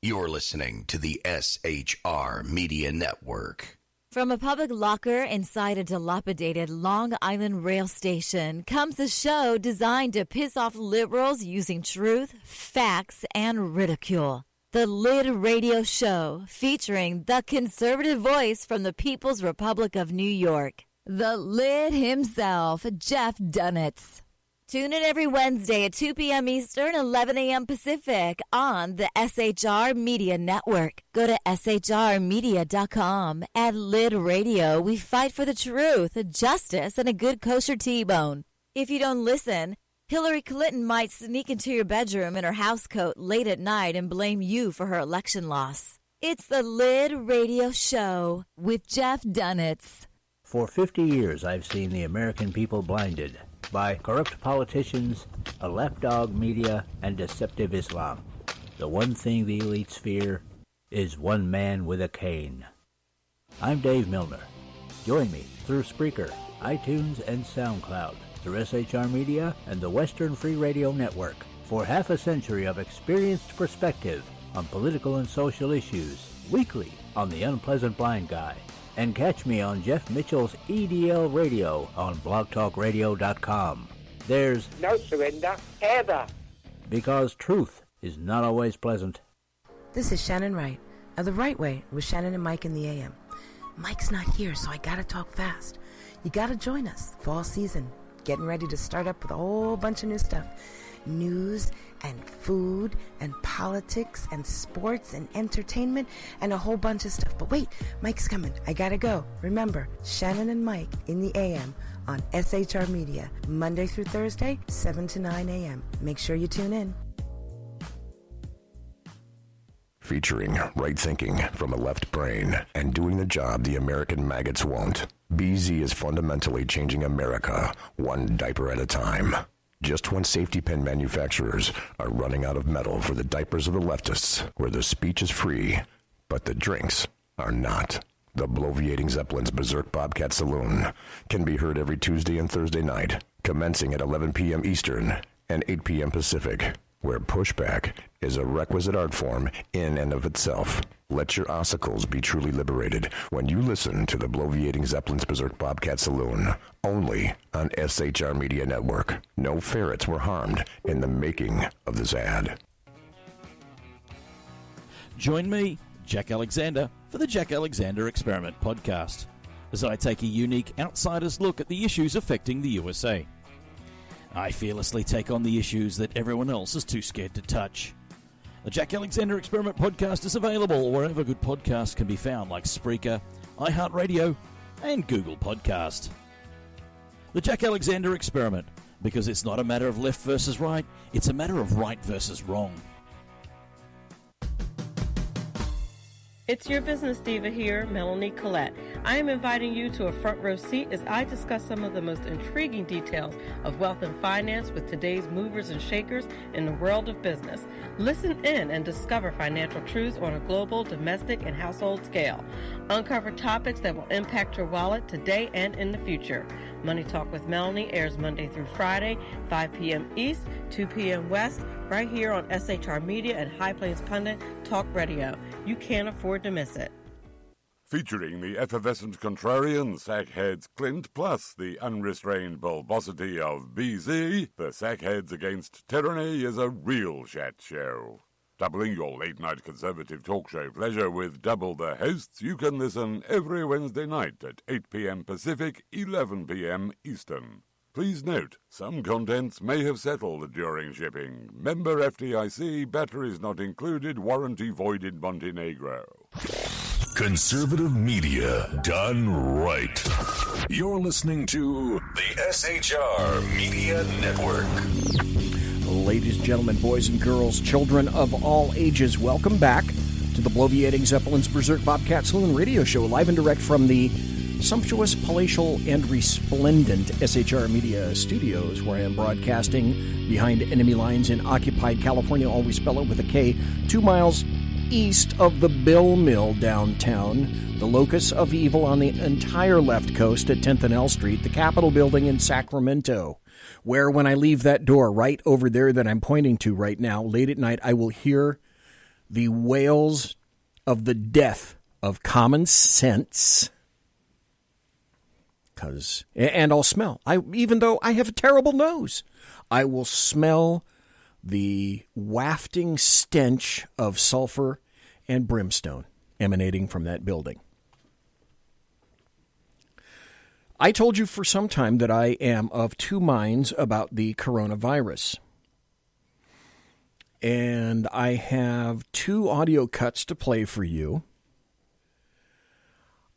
You're listening to the SHR Media Network. From a public locker inside a dilapidated Long Island rail station comes a show designed to piss off liberals using truth, facts, and ridicule. The Lid Radio Show, featuring the conservative voice from the People's Republic of New York, the Lid himself, Jeff Dunetz. Tune in every Wednesday at 2 p.m. Eastern, 11 a.m. Pacific on the SHR Media Network. Go to shrmedia.com. At Lid Radio, we fight for the truth, justice, and a good kosher T-bone. If you don't listen, Hillary Clinton might sneak into your bedroom in her housecoat late at night and blame you for her election loss. It's the Lid Radio Show with Jeff Dunetz. For 50 years, I've seen the American people blinded by corrupt politicians, a lapdog media, and deceptive Islam. The one thing the elites fear is one man with a cane. I'm Dave Milner. Join me through Spreaker, iTunes, and SoundCloud, through SHR Media and the Western Free Radio Network, for half a century of experienced perspective on political and social issues, weekly on The Unpleasant Blind Guy. And catch me on Jeff Mitchell's EDL Radio on blogtalkradio.com. There's no surrender, ever. Because truth is not always pleasant. This is Shannon Wright of The Right Way with Shannon and Mike in the AM. Mike's not here, so I gotta talk fast. You gotta join us. Fall season. Getting ready to start up with a whole bunch of new stuff. News and food and politics and sports and entertainment and a whole bunch of stuff. But wait, Mike's coming. I gotta go. Remember, Shannon and Mike in the AM on SHR Media, Monday through Thursday, 7 to 9 a.m. Make sure you tune in. Featuring right thinking from a left brain and doing the job the American maggots won't. BZ is fundamentally changing America, one diaper at a time. Just when safety pin manufacturers are running out of metal for the diapers of the leftists, where the speech is free, but the drinks are not. The Bloviating Zeppelin's Berserk Bobcat Saloon can be heard every Tuesday and Thursday night, commencing at 11 p.m. Eastern and 8 p.m. Pacific, where pushback is a requisite art form in and of itself. Let your ossicles be truly liberated when you listen to the Bloviating Zeppelin's Berserk Bobcat Saloon, only on SHR Media Network. No ferrets were harmed in the making of this ad. Join me, Jack Alexander, for the Jack Alexander Experiment podcast, as I take a unique outsider's look at the issues affecting the USA. I fearlessly take on the issues that everyone else is too scared to touch. The Jack Alexander Experiment podcast is available wherever good podcasts can be found, like Spreaker, iHeartRadio, and Google Podcast. The Jack Alexander Experiment, because it's not a matter of left versus right, it's a matter of right versus wrong. It's your business diva here, Melanie Collette. I am inviting you to a front row seat as I discuss some of the most intriguing details of wealth and finance with today's movers and shakers in the world of business. Listen in and discover financial truths on a global, domestic, and household scale. Uncover topics that will impact your wallet today and in the future. Money Talk with Melanie airs Monday through Friday, 5 p.m. East, 2 p.m. West, right here on SHR Media and High Plains Pundit Talk Radio. You can't afford to miss it. Featuring the effervescent contrarian Sackheads Clint, plus the unrestrained bulbosity of BZ, the Sackheads Against Tyranny is a real chat show. Doubling your late-night conservative talk show pleasure with double the hosts, you can listen every Wednesday night at 8 p.m. Pacific, 11 p.m. Eastern. Please note, some contents may have settled during shipping. Member FDIC, batteries not included, warranty void in Montenegro. Conservative media done right. You're listening to the SHR Media Network. Ladies, gentlemen, boys and girls, children of all ages, welcome back to the Bloviating Zeppelin's Berserk Bobcat Saloon radio show, live and direct from the sumptuous, palatial, and resplendent SHR Media studios, where I am broadcasting behind enemy lines in occupied California. Always spell it with a K, 2 miles east of the Bill Mill downtown, the locus of evil on the entire left coast at 10th and L Street, the Capitol building in Sacramento, where when I leave that door right over there that I'm pointing to right now, late at night, I will hear the wails of the death of common sense. And I'll smell. Even though I have a terrible nose, I will smell the wafting stench of sulfur and brimstone emanating from that building. I told you for some time that I am of two minds about the coronavirus. And I have 2 audio cuts to play for you.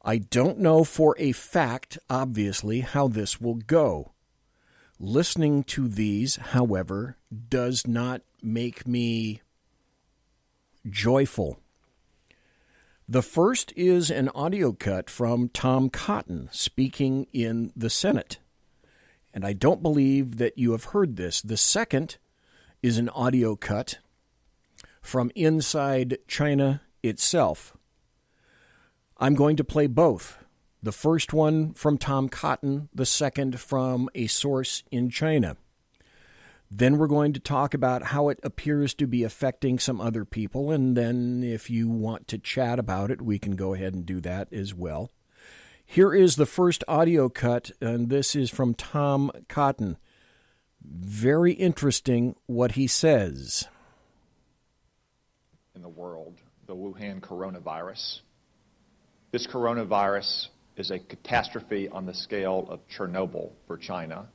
I don't know for a fact, obviously, how this will go. Listening to these, however, does not make me joyful. The first is an audio cut from Tom Cotton speaking in the Senate. And I don't believe that you have heard this. The second is an audio cut from inside China itself. I'm going to play both. The first one from Tom Cotton, the second from a source in China. Then we're going to talk about how it appears to be affecting some other people, and then if you want to chat about it, we can go ahead and do that as well. Here is the first audio cut, and this is from Tom Cotton. Very interesting what he says. In the world, the Wuhan coronavirus. This coronavirus is a catastrophe on the scale of Chernobyl for China.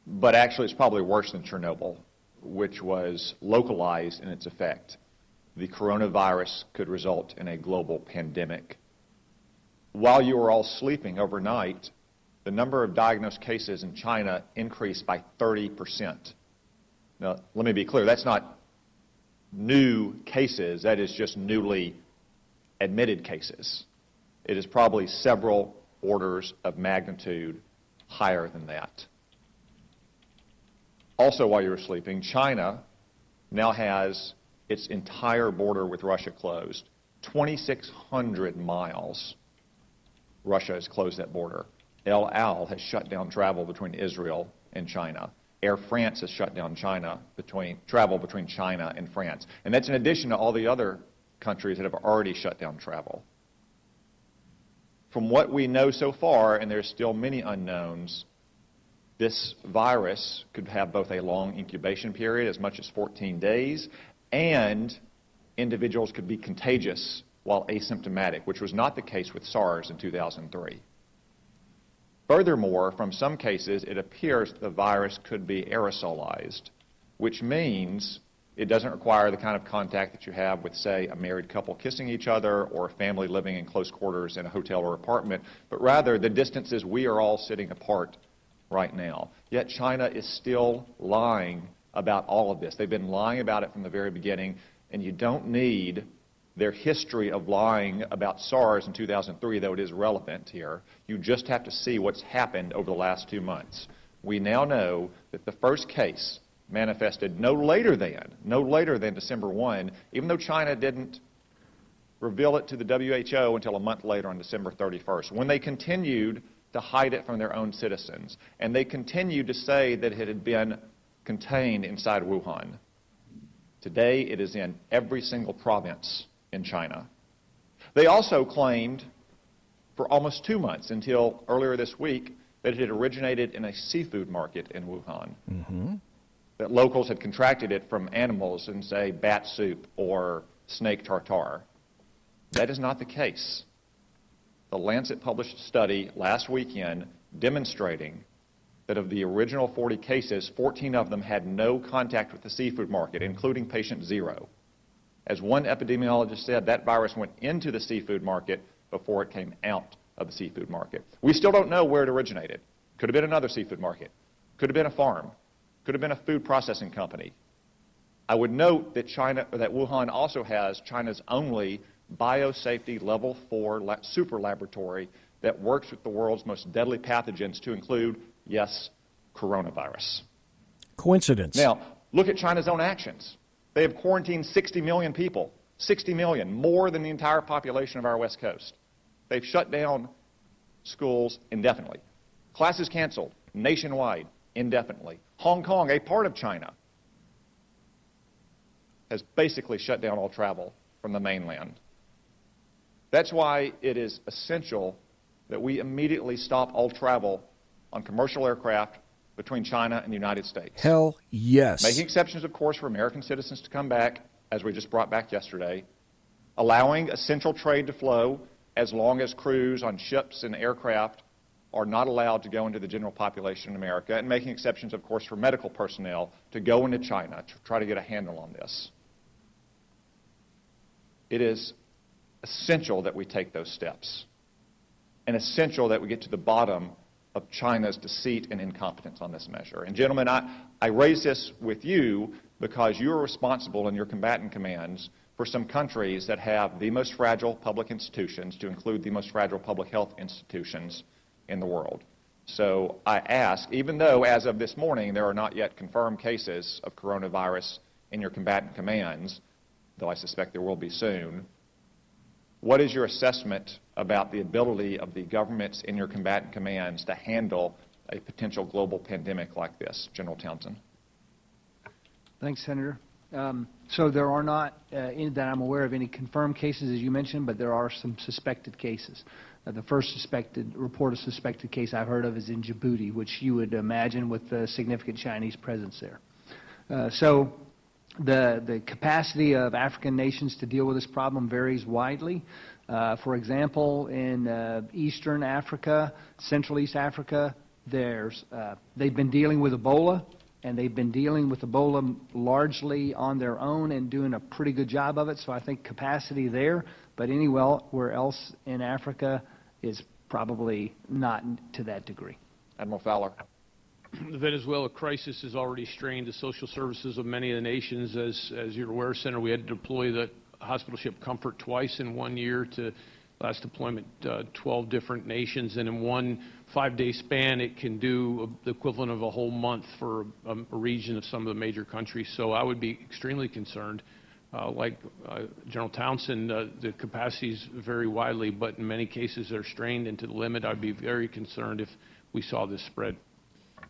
But actually, it's probably worse than Chernobyl, which was localized in its effect. The coronavirus could result in a global pandemic. While you were all sleeping overnight, the number of diagnosed cases in China increased by 30%. Now, let me be clear, that's not new cases, that is just newly admitted cases. It is probably several orders of magnitude higher than that. Also, while you were sleeping, China now has its entire border with Russia closed. 2,600 miles, Russia has closed that border. El Al has shut down travel between Israel and China. Air France has shut down travel between China and France. And that's in addition to all the other countries that have already shut down travel. From what we know so far, and there's still many unknowns, this virus could have both a long incubation period, as much as 14 days, and individuals could be contagious while asymptomatic, which was not the case with SARS in 2003. Furthermore, from some cases, it appears the virus could be aerosolized, which means it doesn't require the kind of contact that you have with, say, a married couple kissing each other or a family living in close quarters in a hotel or apartment, but rather the distances we are all sitting apart right now. Yet China is still lying about all of this. They've been lying about it from the very beginning, and you don't need their history of lying about SARS in 2003, though it is relevant here. You just have to see what's happened over the last 2 months. We now know that the first case manifested no later than December 1, even though China didn't reveal it to the WHO until a month later on December 31st, when they continued to hide it from their own citizens. And they continued to say that it had been contained inside Wuhan. Today, it is in every single province in China. They also claimed for almost 2 months, until earlier this week, that it had originated in a seafood market in Wuhan. Mm-hmm. That locals had contracted it from animals in, say, bat soup or snake tartare. That is not the case. The Lancet published a study last weekend demonstrating that of the original 40 cases, 14 of them had no contact with the seafood market, including patient 0. As one epidemiologist said, that virus went into the seafood market before it came out of the seafood market. We still don't know where it originated. Could have been another seafood market. Could have been a farm. Could have been a food processing company. I would note that Wuhan also has China's only biosafety level 4 super laboratory that works with the world's most deadly pathogens, to include, yes, coronavirus. Coincidence. Now, look at China's own actions. They have quarantined 60 million people, 60 million, more than the entire population of our West Coast. They've shut down schools indefinitely. Classes canceled nationwide indefinitely. Hong Kong, a part of China, has basically shut down all travel from the mainland. That's why it is essential that we immediately stop all travel on commercial aircraft between China and the United States. Hell yes. Making exceptions, of course, for American citizens to come back, as we just brought back yesterday. Allowing essential trade to flow as long as crews on ships and aircraft are not allowed to go into the general population in America, and making exceptions, of course, for medical personnel to go into China to try to get a handle on this. It is essential that we take those steps, and essential that we get to the bottom of China's deceit and incompetence on this measure. And gentlemen, I raise this with you because you are responsible in your combatant commands for some countries that have the most fragile public institutions, to include the most fragile public health institutions in the world. So I ask, even though as of this morning there are not yet confirmed cases of coronavirus in your combatant commands, though I suspect there will be soon, what is your assessment about the ability of the governments in your combatant commands to handle a potential global pandemic like this? General Townsend. Thanks, Senator. So there are not, that I'm aware of, any confirmed cases, as you mentioned, but there are some suspected cases. The first report of suspected case I've heard of is in Djibouti, which you would imagine with the significant Chinese presence there. So the capacity of African nations to deal with this problem varies widely. For example, in Eastern Africa, Central East Africa, they've been dealing with Ebola, and they've been dealing with Ebola largely on their own and doing a pretty good job of it, so I think capacity there, but anywhere else in Africa is probably not to that degree. Admiral Fowler. The Venezuela crisis has already strained the social services of many of the nations. As you're aware, Senator, we had to deploy the hospital ship Comfort twice in 1 year, to last deployment 12 different nations, and in one 5-day span it can do the equivalent of a whole month for a region of some of the major countries. So I would be extremely concerned. Like General Townsend, the capacities vary widely, but in many cases they're strained into the limit. I'd be very concerned if we saw this spread.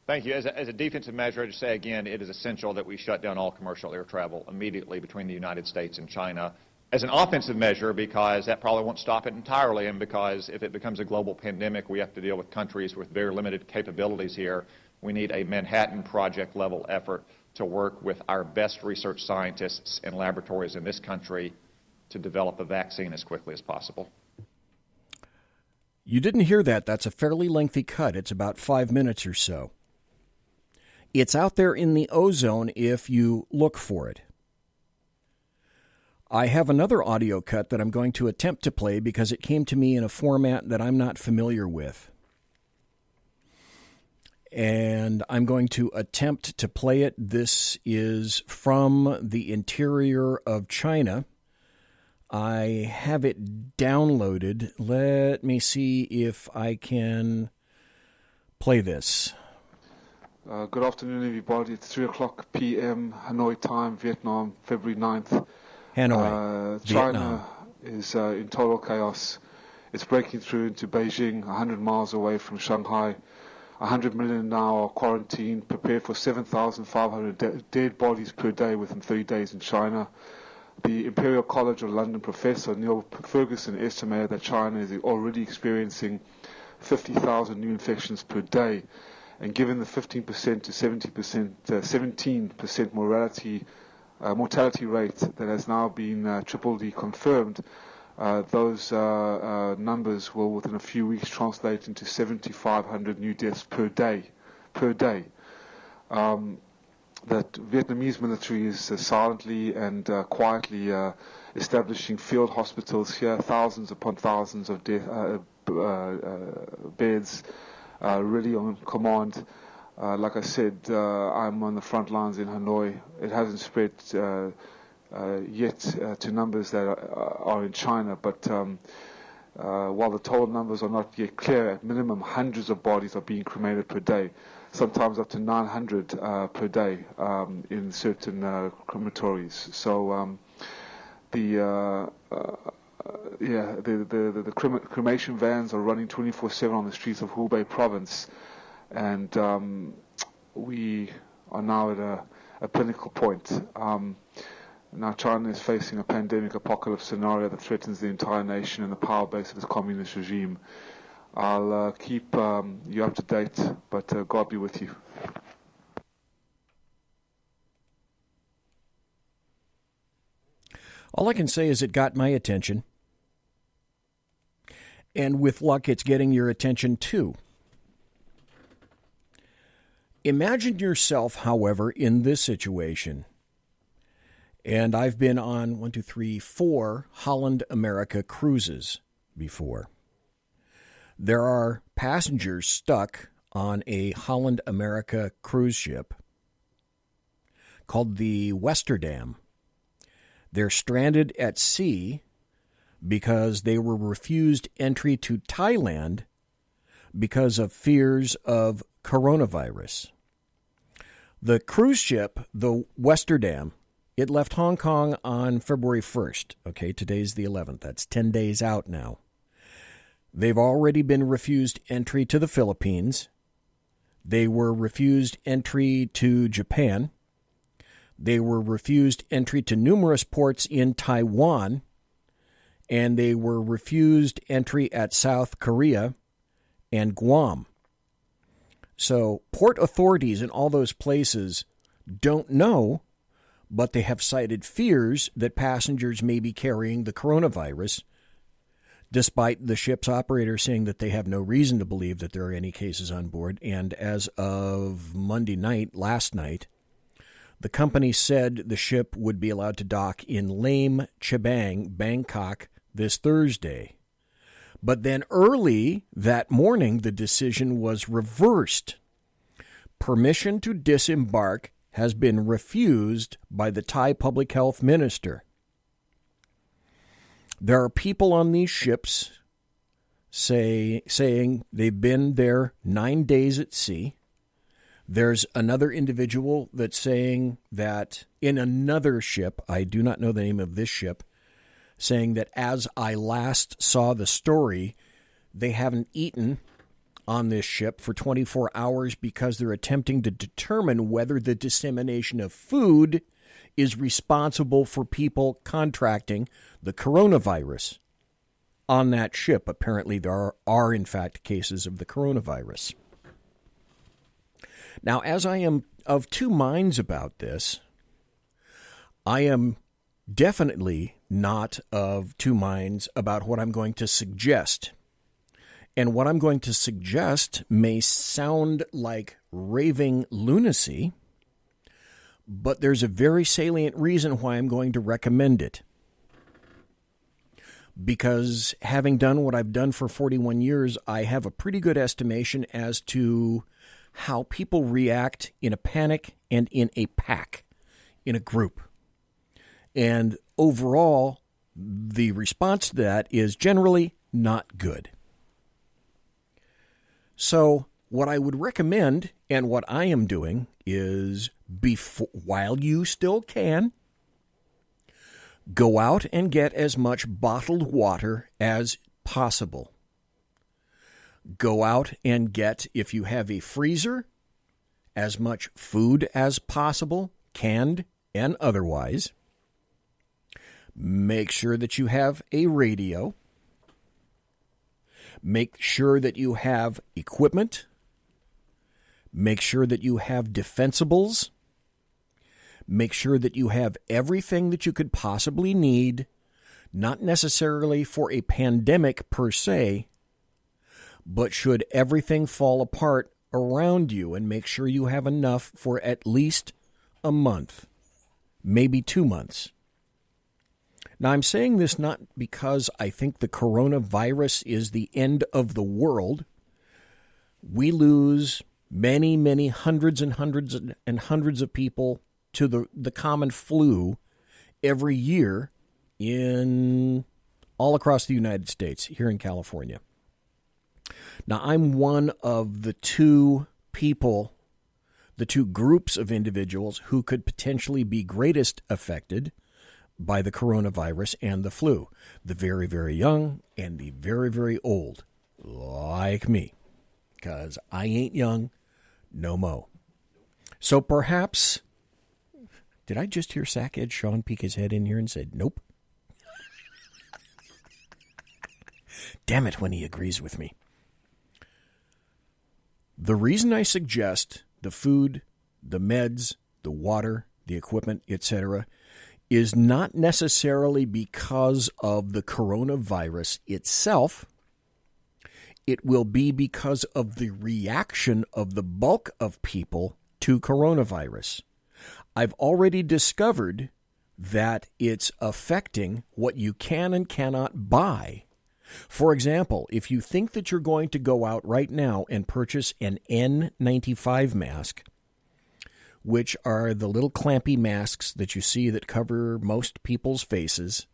Thank you. As a defensive measure, I just say again, it is essential that we shut down all commercial air travel immediately between the United States and China. As an offensive measure, because that probably won't stop it entirely, and because if it becomes a global pandemic, we have to deal with countries with very limited capabilities here. We need a Manhattan Project level effort to work with our best research scientists and laboratories in this country to develop a vaccine as quickly as possible. You didn't hear that. That's a fairly lengthy cut. It's about 5 minutes or so. It's out there in the ozone if you look for it. I have another audio cut that I'm going to attempt to play because it came to me in a format that I'm not familiar with. And I'm going to attempt to play it. This is from the interior of China. I have it downloaded. Let me see if I can play this. Good afternoon, everybody. It's 3 o'clock p.m. Hanoi time, Vietnam, February 9th. Hanoi, China is in total chaos. It's breaking through into Beijing, 100 miles away from Shanghai. 100 million now are quarantined, prepared for 7,500 dead bodies per day within 3 days in China. The Imperial College of London professor Neil Ferguson estimated that China is already experiencing 50,000 new infections per day. And given the 15% to 17% mortality rate that has now been triple-D confirmed, those numbers will within a few weeks translate into 7,500 new deaths per day. That Vietnamese military is silently and quietly establishing field hospitals here, thousands upon thousands of beds, really on command. Like I said, I'm on the front lines in Hanoi. It hasn't spread yet to numbers that are in China, but while the total numbers are not yet clear, at minimum hundreds of bodies are being cremated per day, sometimes up to 900 per day in certain crematories. So the cremation vans are running 24/7 on the streets of Hubei province, and we are now at a pinnacle point. Now China is facing a pandemic apocalypse scenario that threatens the entire nation and the power base of its communist regime. I'll keep you up to date, but God be with you. All I can say is it got my attention. And with luck, it's getting your attention too. Imagine yourself, however, in this situation. And I've been on 4 Holland America cruises before. There are passengers stuck on a Holland America cruise ship called the Westerdam. They're stranded at sea because they were refused entry to Thailand because of fears of coronavirus. The cruise ship, the Westerdam, it left Hong Kong on February 1st. Okay, today's the 11th. That's 10 days out now. They've already been refused entry to the Philippines. They were refused entry to Japan. They were refused entry to numerous ports in Taiwan. And they were refused entry at South Korea and Guam. So port authorities in all those places don't know, but they have cited fears that passengers may be carrying the coronavirus, despite the ship's operator saying that they have no reason to believe that there are any cases on board. And as of Monday night, last night, the company said the ship would be allowed to dock in Lam Chabang, Bangkok, this Thursday. But then early that morning, the decision was reversed. Permission to disembark has been refused by the Thai public health minister. There are people on these ships saying they've been there 9 days at sea. There's another individual that's saying that in another ship, I do not know the name of this ship, saying that as I last saw the story, they haven't eaten on this ship for 24 hours because they're attempting to determine whether the dissemination of food is responsible for people contracting the coronavirus on that ship. Apparently, there are in fact, cases of the coronavirus. Now, as I am of two minds about this, I am definitely not of two minds about what I'm going to suggest. And what I'm going to suggest may sound like raving lunacy, but there's a very salient reason why I'm going to recommend it. Because having done what I've done for 41 years, I have a pretty good estimation as to how people react in a panic and in a pack, in a group. And overall, the response to that is generally not good. So what I would recommend, and what I am doing, is while you still can, go out and get as much bottled water as possible. Go out and get, if you have a freezer, as much food as possible, canned and otherwise. Make sure that you have a radio. Make sure that you have equipment. Make sure that you have defensibles. Make sure that you have everything that you could possibly need, not necessarily for a pandemic per se, but should everything fall apart around you, and make sure you have enough for at least a month, maybe 2 months. Now, I'm saying this not because I think the coronavirus is the end of the world. We lose many, many hundreds and hundreds and hundreds of people to the common flu every year in all across the United States, here in California. Now, I'm one of the two groups of individuals who could potentially be greatest affected by the coronavirus and the flu. The very, very young and the very, very old, like me, because I ain't young no mo. So perhaps, did I just hear Sackhead Sean peek his head in here and said, nope? Damn it when he agrees with me. The reason I suggest the food, the meds, the water, the equipment, etc., is not necessarily because of the coronavirus itself. It will be because of the reaction of the bulk of people to coronavirus. I've already discovered that it's affecting what you can and cannot buy. For example, if you think that you're going to go out right now and purchase an N95 mask, which are the little clampy masks that you see that cover most people's faces,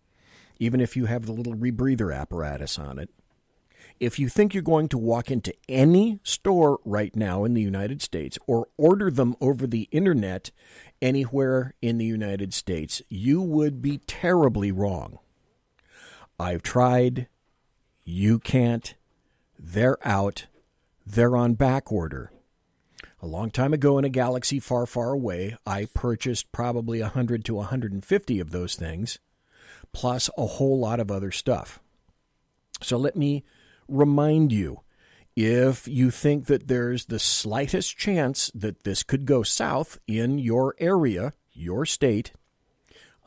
even if you have the little rebreather apparatus on it. If you think you're going to walk into any store right now in the United States or order them over the internet anywhere in the United States, you would be terribly wrong. I've tried. You can't. They're out. They're on back order. A long time ago in a galaxy far, far away, I purchased probably 100 to 150 of those things, plus a whole lot of other stuff. So let me remind you, if you think that there's the slightest chance that this could go south in your area, your state,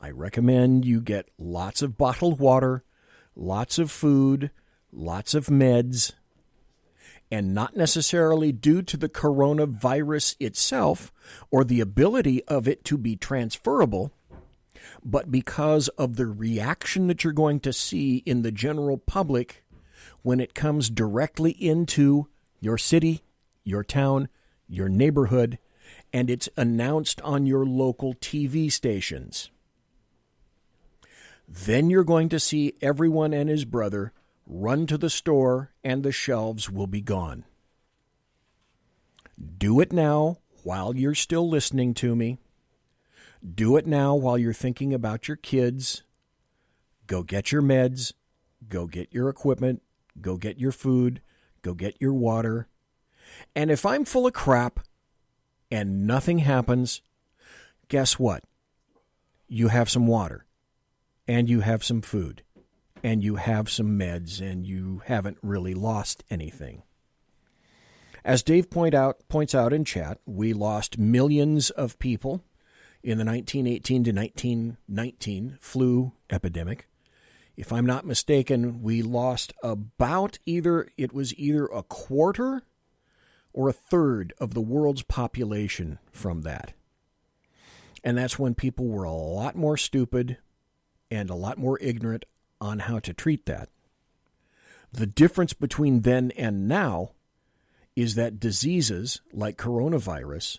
I recommend you get lots of bottled water, lots of food, lots of meds, and not necessarily due to the coronavirus itself or the ability of it to be transferable, but because of the reaction that you're going to see in the general public when it comes directly into your city, your town, your neighborhood, and it's announced on your local TV stations. Then you're going to see everyone and his brother run to the store, and the shelves will be gone. Do it now while you're still listening to me. Do it now while you're thinking about your kids. Go get your meds. Go get your equipment. Go get your food. Go get your water. And if I'm full of crap and nothing happens, guess what? You have some water, and you have some food, and you have some meds, and you haven't really lost anything. As Dave points out in chat, we lost millions of people in the 1918 to 1919 flu epidemic. If I'm not mistaken, we lost about either a quarter or a third of the world's population from that. And that's when people were a lot more stupid and a lot more ignorant on how to treat that. The difference between then and now is that diseases like coronavirus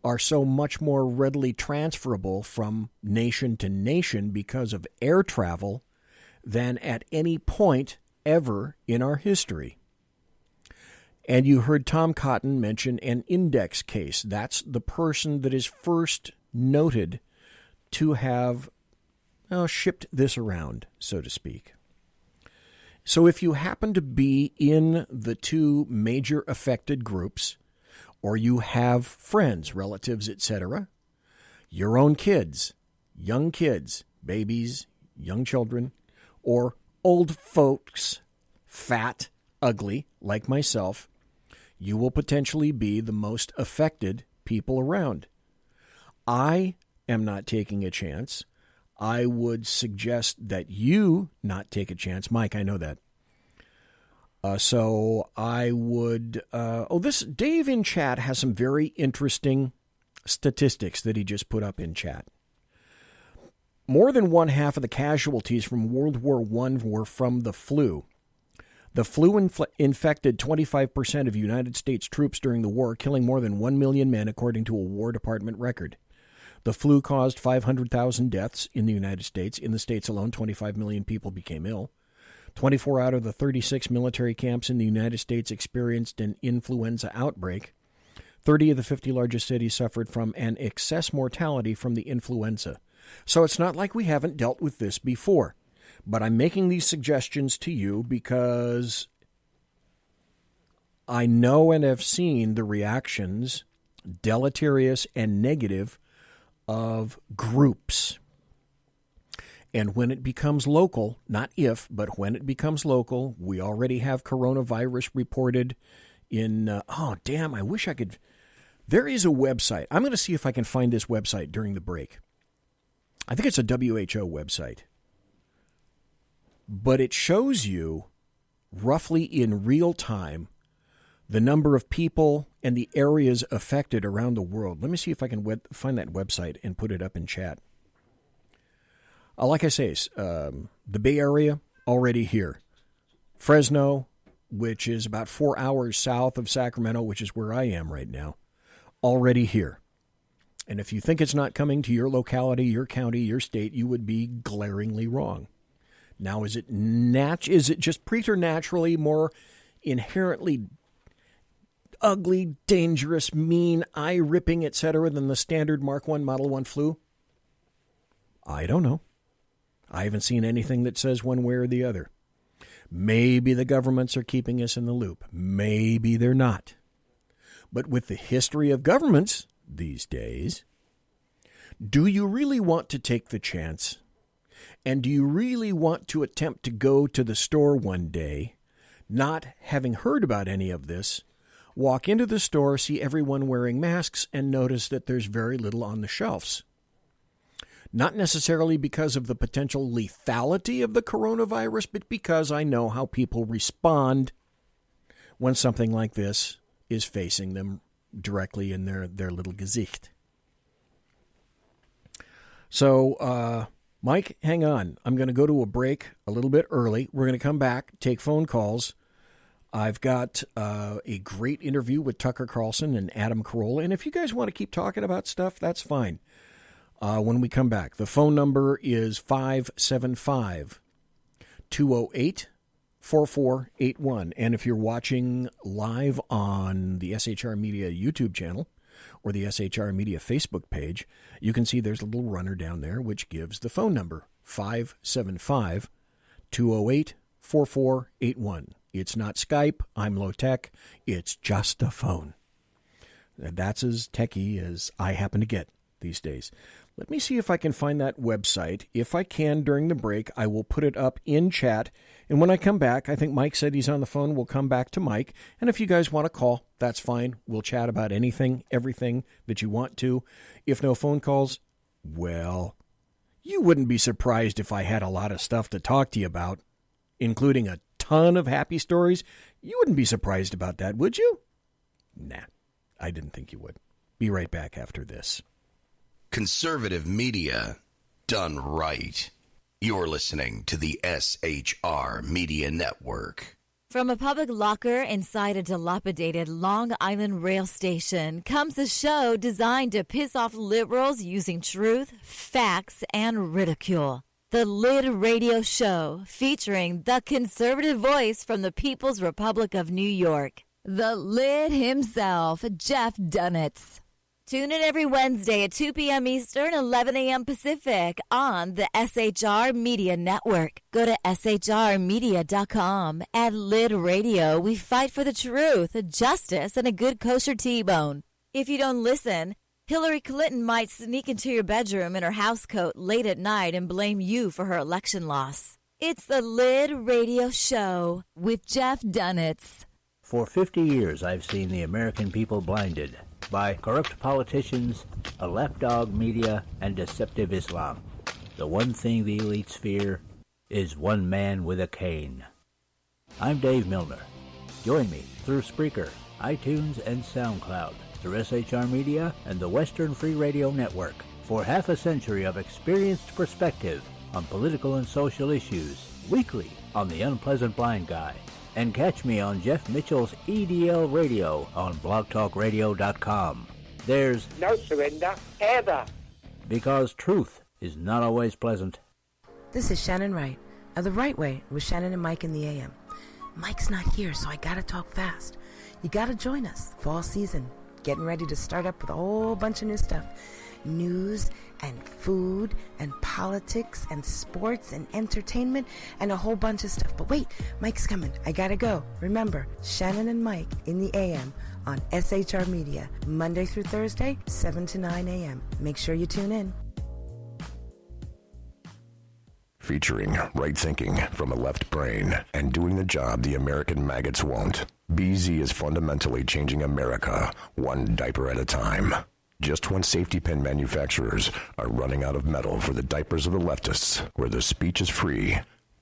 are so much more readily transferable from nation to nation because of air travel than at any point ever in our history. And you heard Tom Cotton mention an index case. That's the person that is first noted to have shipped this around, so to speak. So if you happen to be in the two major affected groups, or you have friends, relatives, etc., your own kids, babies, young children, or old folks, fat, ugly, like myself, you will potentially be the most affected people around. I am not taking a chance. I would suggest that you not take a chance. Mike, I know that. So I would... this Dave in chat has some very interesting statistics that he just put up in chat. More than one half of the casualties from World War I were from the flu. The flu infected 25% of United States troops during the war, killing more than 1 million men, according to a War Department record. The flu caused 500,000 deaths in the United States. In the States alone, 25 million people became ill. 24 out of the 36 military camps in the United States experienced an influenza outbreak. 30 of the 50 largest cities suffered from an excess mortality from the influenza. So it's not like we haven't dealt with this before. But I'm making these suggestions to you because I know and have seen the reactions, deleterious and negative, of groups. And when it becomes local, not if, but when it becomes local, we already have coronavirus reported in, I wish I could. There is a website. I'm going to see if I can find this website during the break. I think it's a WHO website. But it shows you roughly in real time the number of people and the areas affected around the world. Let me see if I can find that website and put it up in chat. Like I say, the Bay Area, already here. Fresno, which is about 4 hours south of Sacramento, which is where I am right now, already here. And if you think it's not coming to your locality, your county, your state, you would be glaringly wrong. Now, is it just preternaturally more inherently ugly, dangerous, mean, eye-ripping, etc. than the standard Mark I Model 1 flu? I don't know. I haven't seen anything that says one way or the other. Maybe the governments are keeping us in the loop. Maybe they're not. But with the history of governments these days, do you really want to take the chance? And do you really want to attempt to go to the store one day, not having heard about any of this, walk into the store, see everyone wearing masks, and notice that there's very little on the shelves? Not necessarily because of the potential lethality of the coronavirus, but because I know how people respond when something like this is facing them directly in their little Gesicht. So, Mike, hang on. I'm going to go to a break a little bit early. We're going to come back, take phone calls. I've got a great interview with Tucker Carlson and Adam Carolla. And if you guys want to keep talking about stuff, that's fine. When we come back, the phone number is 575-208-4481. And if you're watching live on the SHR Media YouTube channel or the SHR Media Facebook page, you can see there's a little runner down there which gives the phone number, 575-208-4481. It's not Skype. I'm low tech. It's just a phone. That's as techie as I happen to get these days. Let me see if I can find that website. If I can during the break, I will put it up in chat. And when I come back, I think Mike said he's on the phone. We'll come back to Mike. And if you guys want to call, that's fine. We'll chat about anything, everything that you want to. If no phone calls, well, you wouldn't be surprised if I had a lot of stuff to talk to you about, including a ton of happy stories. You wouldn't be surprised about that, would you? Nah, I didn't think you would. Be right back after this. Conservative media done right. You're listening to the SHR Media Network. From a public locker inside a dilapidated Long Island rail station comes a show designed to piss off liberals using truth, facts, and ridicule. The Lid Radio Show, featuring the conservative voice from the People's Republic of New York, the Lid himself, JEFF DUNETZ. Tune in every Wednesday at 2 p.m. Eastern, 11 a.m. Pacific on the SHR Media Network. Go to shrmedia.com. At Lid Radio, we fight for the truth, justice, and a good kosher T-bone. If you don't listen, Hillary Clinton might sneak into your bedroom in her housecoat late at night and blame you for her election loss. It's the Lid Radio Show with JEFF DUNETZ. For 50 years, I've seen the American people blinded by corrupt politicians, a lapdog media, and deceptive Islam. The one thing the elites fear is one man with a cane. I'm Dave Milner. Join me through Spreaker, iTunes, and SoundCloud, through SHR Media and the Western Free Radio Network, for half a century of experienced perspective on political and social issues, weekly on The Unpleasant Blind Guy. And catch me on Jeff Mitchell's EDL Radio on blogtalkradio.com. There's no surrender, ever. Because truth is not always pleasant. This is Shannon Wright of The Right Way with Shannon and Mike in the AM. Mike's not here, so I gotta talk fast. You gotta join us. Fall season. Getting ready to start up with a whole bunch of new stuff. News and food and politics and sports and entertainment and a whole bunch of stuff. But wait, Mike's coming. I gotta go. Remember, Shannon and Mike in the AM on SHR Media, Monday through Thursday, 7 to 9 a.m. Make sure you tune in. Featuring right thinking from a left brain and doing the job the American maggots won't. BZ is fundamentally changing America, one diaper at a time. Just when safety pin manufacturers are running out of metal for the diapers of the leftists, where the speech is free,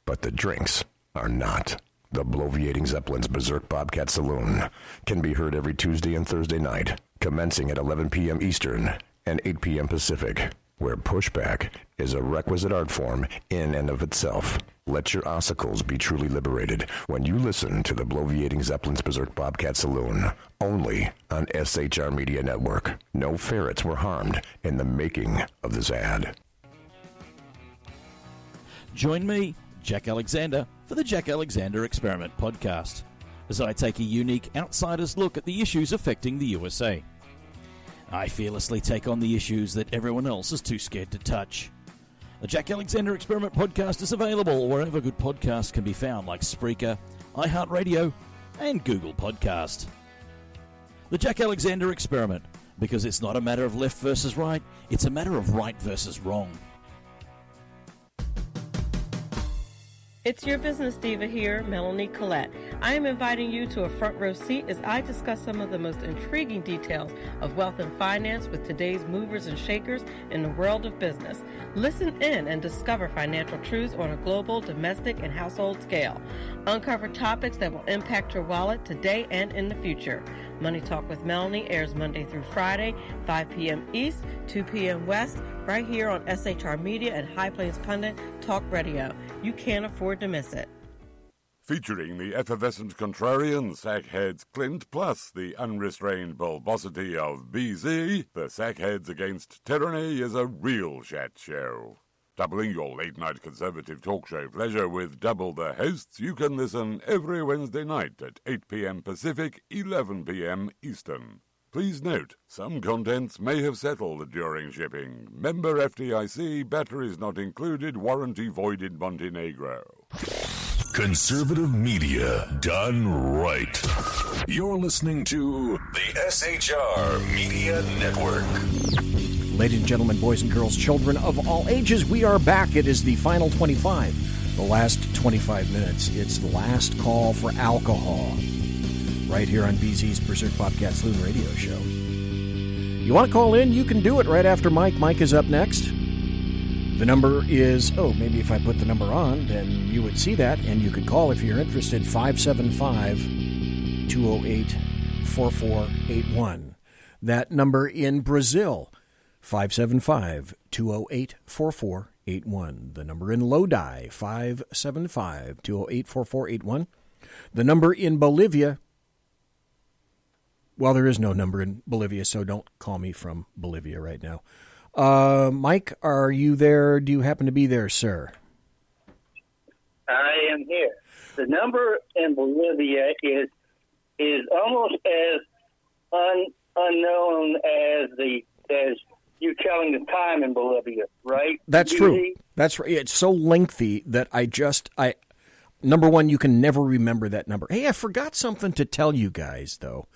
but the drinks are not. The bloviating Zeppelin's Berserk Bobcat Saloon can be heard every Tuesday and Thursday night, commencing at 11 p.m. Eastern and 8 p.m. Pacific, where pushback is a requisite art form in and of itself. Let your ossicles be truly liberated when you listen to the bloviating Zeppelin's Berserk Bobcat Saloon, only on SHR Media Network. No ferrets were harmed in the making of this ad. Join me, Jack Alexander, for the Jack Alexander Experiment podcast, as I take a unique outsider's look at the issues affecting the USA. I fearlessly take on the issues that everyone else is too scared to touch. The Jack Alexander Experiment podcast is available wherever good podcasts can be found, like Spreaker, iHeartRadio, and Google Podcast. The Jack Alexander Experiment, because it's not a matter of left versus right, it's a matter of right versus wrong. It's your business diva here, Melanie Collette. I am inviting you to a front row seat as I discuss some of the most intriguing details of wealth and finance with today's movers and shakers in the world of business. Listen in and discover financial truths on a global, domestic, and household scale. Uncover topics that will impact your wallet today and in the future. Money Talk with Melanie airs Monday through Friday, 5 p.m. East, 2 p.m. West, right here on SHR Media and High Plains Pundit Talk Radio. You can't afford to miss it. Featuring the effervescent contrarian, Sackheads Clint, plus the unrestrained bulbosity of BZ, the Sackheads Against Tyranny is a real chat show. Doubling your late-night conservative talk show pleasure with double the hosts, you can listen every Wednesday night at 8 p.m. Pacific, 11 p.m. Eastern. Please note, some contents may have settled during shipping. Member FDIC, batteries not included, warranty void in Montenegro. Conservative media done right. You're listening to the SHR Media Network. Ladies and gentlemen, boys and girls, children of all ages, we are back. It is the final 25, the last 25 minutes. It's the last call for alcohol, right here on BZ's Berserk Bobcat Saloon radio show. You want to call in? You can do it right after Mike. Mike is up next. The number is, maybe if I put the number on, then you would see that, and you could call if you're interested, 575-208-4481. That number in Brazil, 575-208-4481. The number in Lodi, 575-208-4481. The number in Bolivia, well, there is no number in Bolivia, so don't call me from Bolivia right now. Mike, are you there? Do you happen to be there, sir? I am here. The number in Bolivia is almost as unknown as you telling the time in Bolivia, right? That's true. That's right. It's so lengthy that number one, you can never remember that number. Hey, I forgot something to tell you guys, though,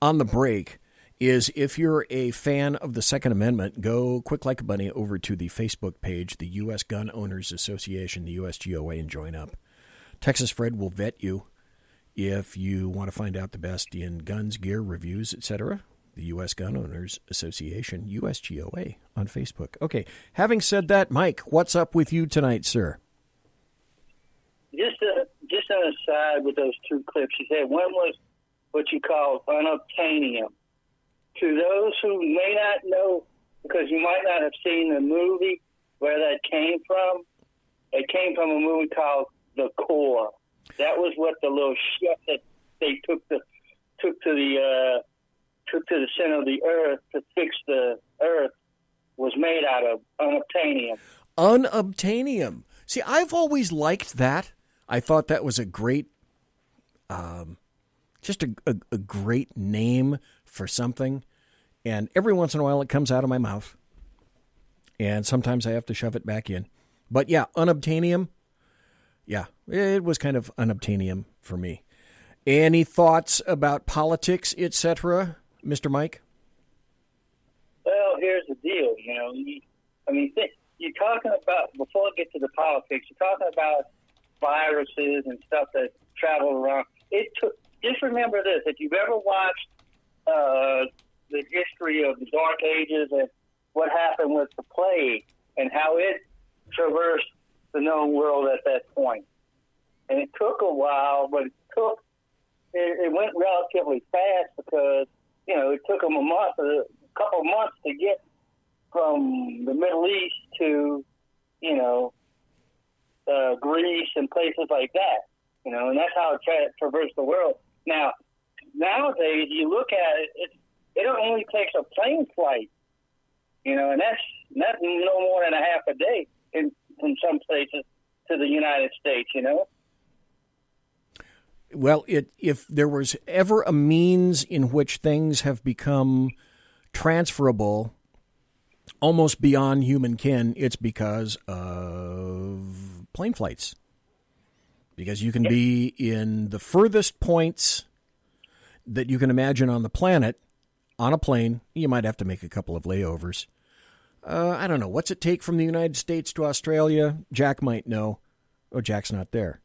on the break, is if you're a fan of the Second Amendment, go quick like a bunny over to the Facebook page, the U.S. Gun Owners Association, the USGOA, and join up. Texas Fred will vet you if you want to find out the best in guns, gear, reviews, etc. The U.S. Gun Owners Association, USGOA, on Facebook. Okay, having said that, Mike, what's up with you tonight, sir? Just an aside with those two clips you said. One was what you call unobtainium. To those who may not know, because you might not have seen the movie where that came from, it came from a movie called The Core. That was what the little ship that they took to the center of the earth to fix the earth was made out of, unobtainium. Unobtainium. See, I've always liked that. I thought that was a great, just a great name for something. And every once in a while it comes out of my mouth. And sometimes I have to shove it back in. But yeah, unobtainium. Yeah, it was kind of unobtainium for me. Any thoughts about politics, etc., Mr. Mike? Well, here's the deal. You're talking about, before I get to the politics, you're talking about viruses and stuff that travel around. Just remember this: if you've ever watched the history of the Dark Ages and what happened with the plague and how it traversed the known world at that point, and it took a while, but it went relatively fast because it took them a couple of months to get from the Middle East to Greece and places like that, and that's how it traversed the world. Now, nowadays, you look at it, it only takes a plane flight, and that's no more than a half a day in some places to the United States, Well, if there was ever a means in which things have become transferable almost beyond human kin, it's because of plane flights. Because you can be in the furthest points that you can imagine on the planet on a plane. You might have to make a couple of layovers. I don't know. What's it take from the United States to Australia? Jack might know. Oh, Jack's not there.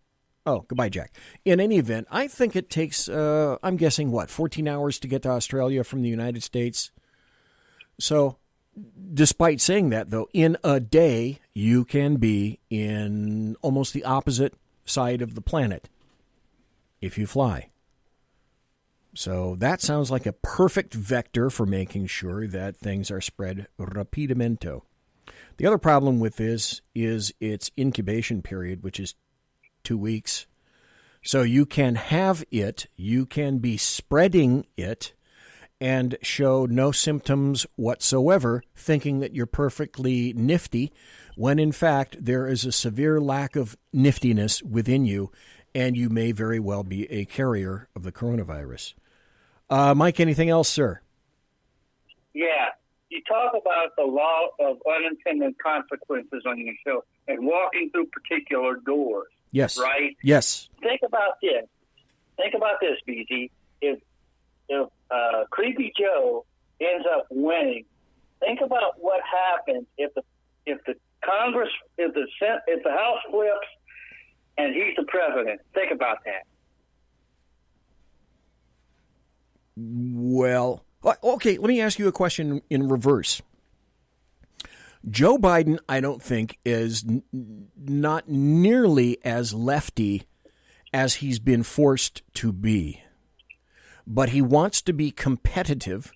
Oh, goodbye, Jack. In any event, I think it takes, I'm guessing, 14 hours to get to Australia from the United States? So, despite saying that, though, in a day, you can be in almost the opposite side of the planet if you fly. So that sounds like a perfect vector for making sure that things are spread rapidamente. The other problem with this is its incubation period, which is 2 weeks. So you can have it, you can be spreading it, and show no symptoms whatsoever, thinking that you're perfectly nifty, when in fact there is a severe lack of niftiness within you, and you may very well be a carrier of the coronavirus. Mike, anything else, sir? Yeah. You talk about the law of unintended consequences on your show and walking through particular doors. Yes. Right? Yes. Think about this. BG. If Creepy Joe ends up winning, think about what happens if the Congress, if the House flips and he's the president. Think about that. Well, okay, let me ask you a question in reverse. Joe Biden, I don't think, is not nearly as lefty as he's been forced to be. But he wants to be competitive,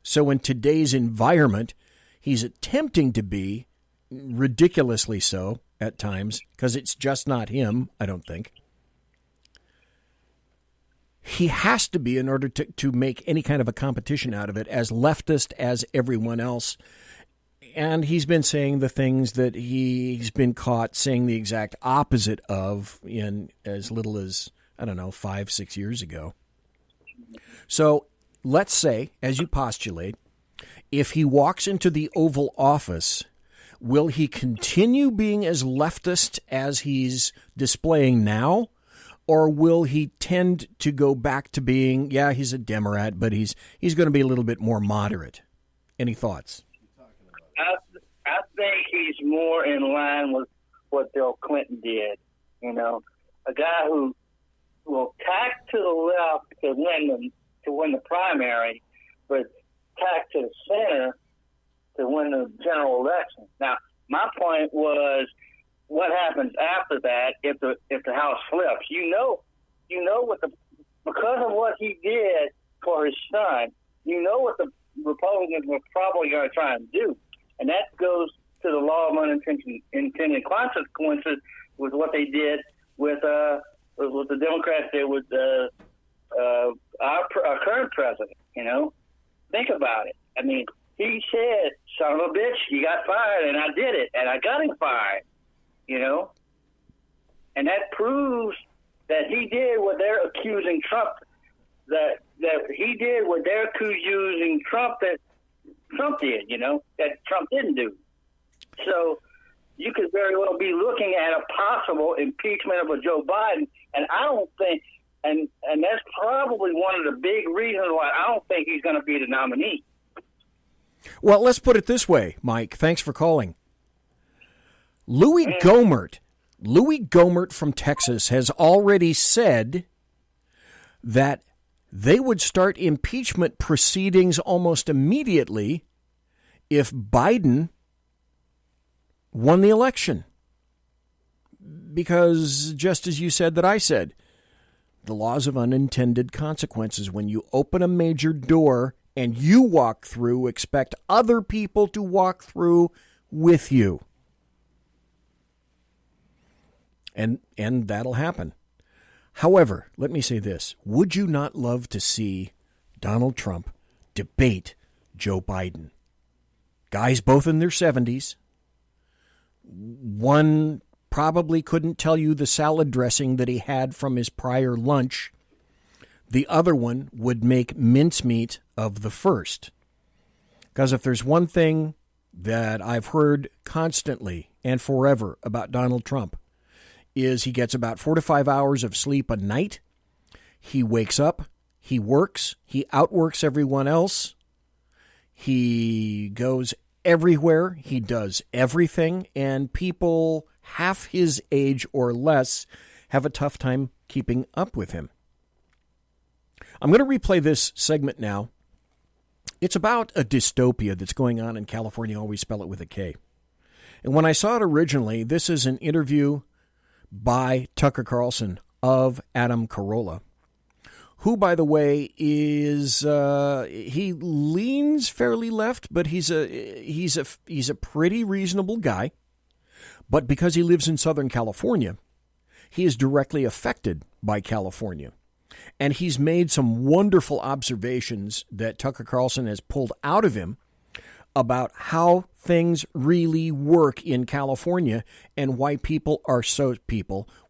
so in today's environment, he's attempting to be, ridiculously so at times, because it's just not him, I don't think. He has to be in order to make any kind of a competition out of it, as leftist as everyone else. And he's been saying the things that he's been caught saying the exact opposite of in as little as, 5-6 years ago. So let's say, as you postulate, if he walks into the Oval Office, will he continue being as leftist as he's displaying now? Or will he tend to go back to being, he's a Democrat, but he's going to be a little bit more moderate? Any thoughts? I think he's more in line with what Bill Clinton did. A guy who will tack to the left to win the primary, but tack to the center to win the general election. Now, my point was, what happens after that if the House flips? Because of what he did for his son, what the Republicans were probably going to try and do, and that goes to the law of unintended consequences with what they did with the Democrats did with our current president. Think about it. I mean, he said, "Son of a bitch, you got fired," and I did it, and I got him fired. And that proves that he did what they're accusing Trump, that he did what they're accusing Trump that Trump did, that Trump didn't do. So you could very well be looking at a possible impeachment of a Joe Biden, and I don't think, and that's probably one of the big reasons why I don't think he's going to be the nominee. Well, let's put it this way, Mike. Thanks for calling. Louis Gohmert from Texas has already said that they would start impeachment proceedings almost immediately if Biden won the election. Because, just as you said that I said, the laws of unintended consequences, when you open a major door and you walk through, expect other people to walk through with you. And that'll happen. However, let me say this. Would you not love to see Donald Trump debate Joe Biden? Guys both in their 70s. One probably couldn't tell you the salad dressing that he had from his prior lunch. The other one would make mincemeat of the first. Because if there's one thing that I've heard constantly and forever about Donald Trump, is he gets about 4 to 5 hours of sleep a night. He wakes up, he works, he outworks everyone else. He goes everywhere, he does everything, and people half his age or less have a tough time keeping up with him. I'm going to replay this segment now. It's about a dystopia that's going on in California. I always spell it with a K. And when I saw it originally, this is an interview by Tucker Carlson of Adam Carolla, who, by the way, is he leans fairly left, but he's a pretty reasonable guy. But because he lives in Southern California, he is directly affected by California. And he's made some wonderful observations that Tucker Carlson has pulled out of him about how things really work in California and why people are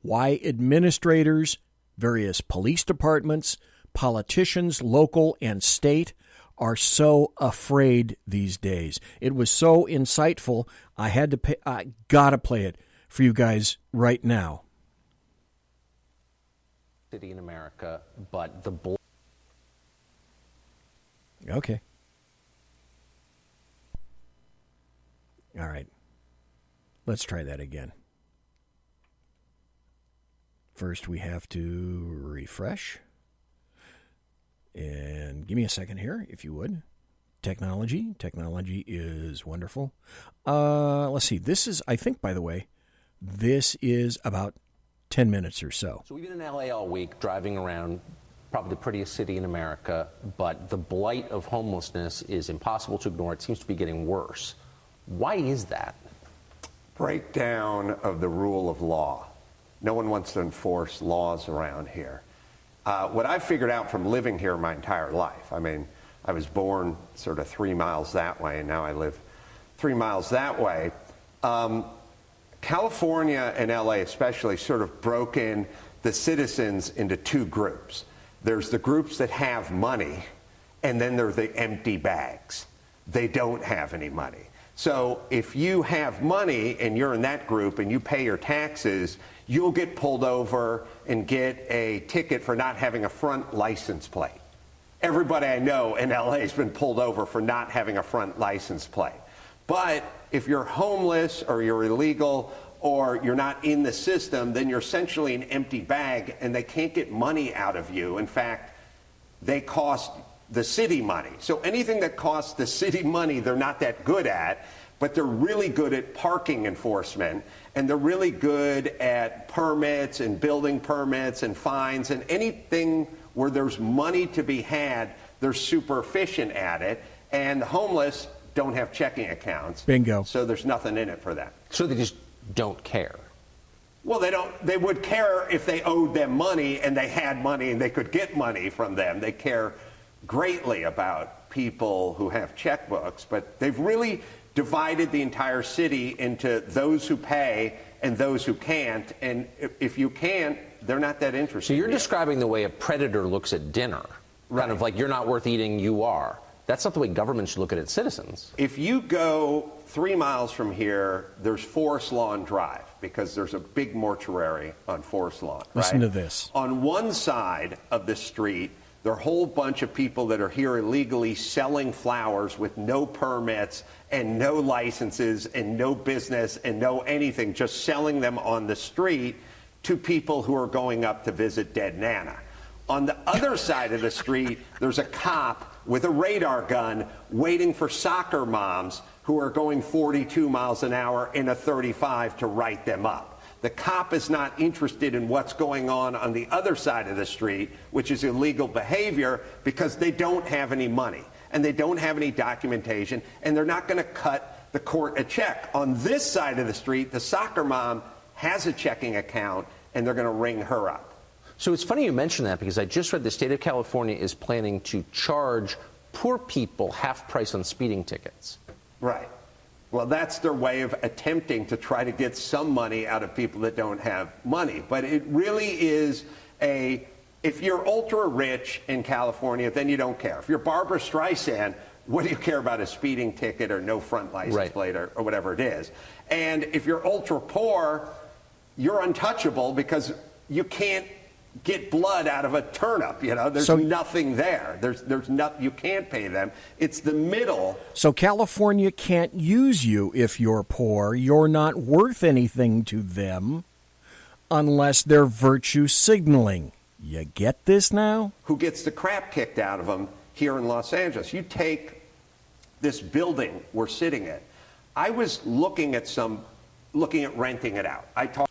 why administrators, various police departments, politicians, local and state, are so afraid these days. It was so insightful, I gotta play it for you guys right now. City in America, but Okay. All right. Let's try that again. First, we have to refresh. And give me a second here, if you would. Technology is wonderful. Let's see. This is, I think, by the way, this is about 10 minutes or so. So we've been in LA all week, driving around, probably the prettiest city in America, but the blight of homelessness is impossible to ignore. It seems to be getting worse. Why is that? Breakdown of the rule of law. No one wants to enforce laws around here. What I've figured out from living here my entire life, I mean, I was born sort of 3 miles that way, and now I live 3 miles that way. California and LA especially sort of broken the citizens into two groups. There's the groups that have money, and then there are the empty bags. They don't have any money. So if you have money and you're in that group and you pay your taxes, you'll get pulled over and get a ticket for not having a front license plate. Everybody I know in LA has been pulled over for not having a front license plate. But if you're homeless or you're illegal or you're not in the system, then you're essentially an empty bag and they can't get money out of you. In fact, they cost the city money. So anything that costs the city money, they're not that good at, but they're really good at parking enforcement, and they're really good at permits and building permits and fines, and anything where there's money to be had, they're super efficient at it. And the homeless don't have checking accounts. Bingo. So there's nothing in it for them. So they just don't care. Well, they would care if they owed them money and they had money and they could get money from them. They care greatly about people who have checkbooks, but they've really divided the entire city into those who pay and those who can't. And if you can't, they're not that interested. So you're describing the way a predator looks at dinner. Kind of like, you're not worth eating, you are. That's not the way government should look at its citizens. If you go 3 miles from here, there's Forest Lawn Drive, because there's a big mortuary on Forest Lawn. Listen to this. On one side of the street, there are a whole bunch of people that are here illegally selling flowers with no permits and no licenses and no business and no anything, just selling them on the street to people who are going up to visit dead Nana. On the other side of the street, there's a cop with a radar gun waiting for soccer moms who are going 42 miles an hour in a 35 to write them up. The cop is not interested in what's going on the other side of the street, which is illegal behavior, because they don't have any money and they don't have any documentation, and they're not going to cut the court a check. On this side of the street, the soccer mom has a checking account and they're going to ring her up. So it's funny you mention that, because I just read the state of California is planning to charge poor people half price on speeding tickets. Right. Well, that's their way of attempting to try to get some money out of people that don't have money. But it really is if you're ultra rich in California, then you don't care. If you're Barbara Streisand, what do you care about a speeding ticket or no front license plate or whatever it is? And if you're ultra poor, you're untouchable, because you can't get blood out of a turnip. There's nothing there. There's nothing. You can't pay them. It's the middle. So California can't use you if you're poor. You're not worth anything to them unless they're virtue signaling. You get this now? Who gets the crap kicked out of them here in Los Angeles? You take this building we're sitting in. I was looking at renting it out.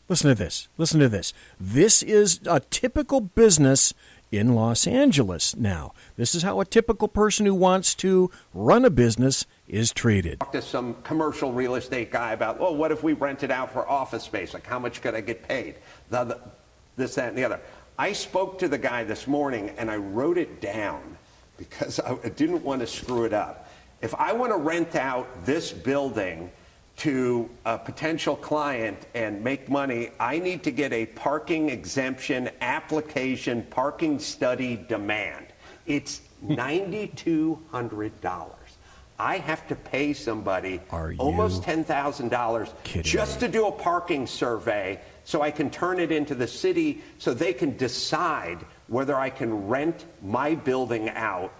Listen to this. Listen to this. This is a typical business in Los Angeles now. This is how a typical person who wants to run a business is treated. Talked to some commercial real estate guy about, what if we rent it out for office space? Like, how much could I get paid? This, that, and the other. I spoke to the guy this morning, and I wrote it down because I didn't want to screw it up. If I want to rent out this building to a potential client and make money, I need to get a parking exemption application, parking study demand. It's $9,200. I have to pay somebody almost $10,000 just to do a parking survey so I can turn it into the city so they can decide whether I can rent my building out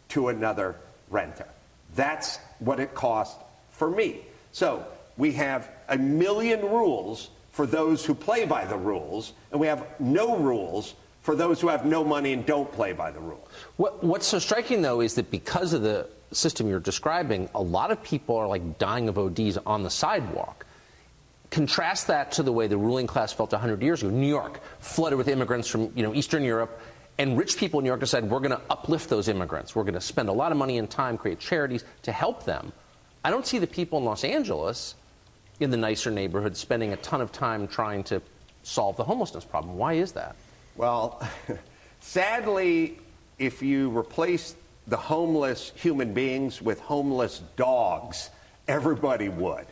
to another renter. That's what it costs for me. So we have a million rules for those who play by the rules, and we have no rules for those who have no money and don't play by the rules. What's so striking, though, is that because of the system you're describing, a lot of people are like dying of ODs on the sidewalk. Contrast that to the way the ruling class felt 100 years ago. New York, flooded with immigrants from Eastern Europe, and rich people in New York decided, we're going to uplift those immigrants. We're going to spend a lot of money and time, create charities to help them. I don't see the people in Los Angeles, in the nicer neighborhoods, spending a ton of time trying to solve the homelessness problem. Why is that? Well, sadly, if you replace the homeless human beings with homeless dogs, everybody would.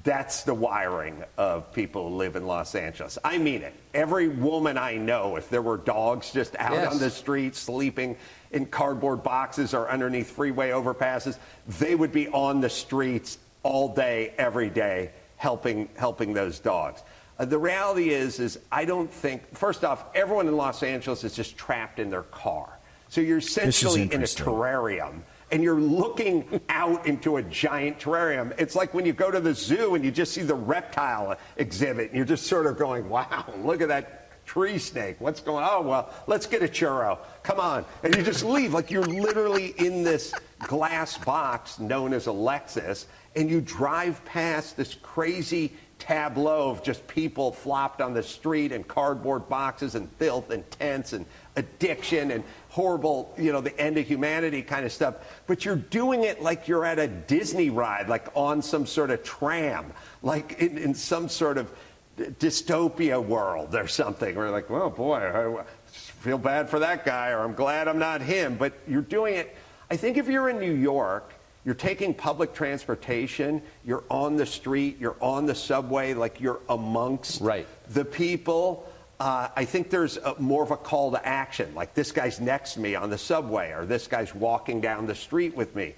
That's the wiring of people who live in Los Angeles. I mean it. Every woman I know, if there were dogs just out Yes. on the street sleeping in cardboard boxes or underneath freeway overpasses, they would be on the streets all day, every day, helping those dogs. The reality is I don't think, first off, everyone in Los Angeles is just trapped in their car. So you're essentially in a terrarium, and you're looking out into a giant terrarium. It's like when you go to the zoo and you just see the reptile exhibit, and you're just sort of going, wow, look at that tree snake. What's going on? Oh, well, let's get a churro. Come on. And you just leave. Like you're literally in this glass box known as a Lexus, and you drive past this crazy tableau of just people flopped on the street and cardboard boxes and filth and tents and addiction and horrible, the end of humanity kind of stuff. But you're doing it like you're at a Disney ride, like on some sort of tram, like in some sort of dystopia world or something. We're like, well, boy, I feel bad for that guy, or I'm glad I'm not him. But you're doing it. I think if you're in New York, you're taking public transportation, you're on the street, you're on the subway, like you're amongst the people. I think there's more of a call to action, like this guy's next to me on the subway, or this guy's walking down the street with me.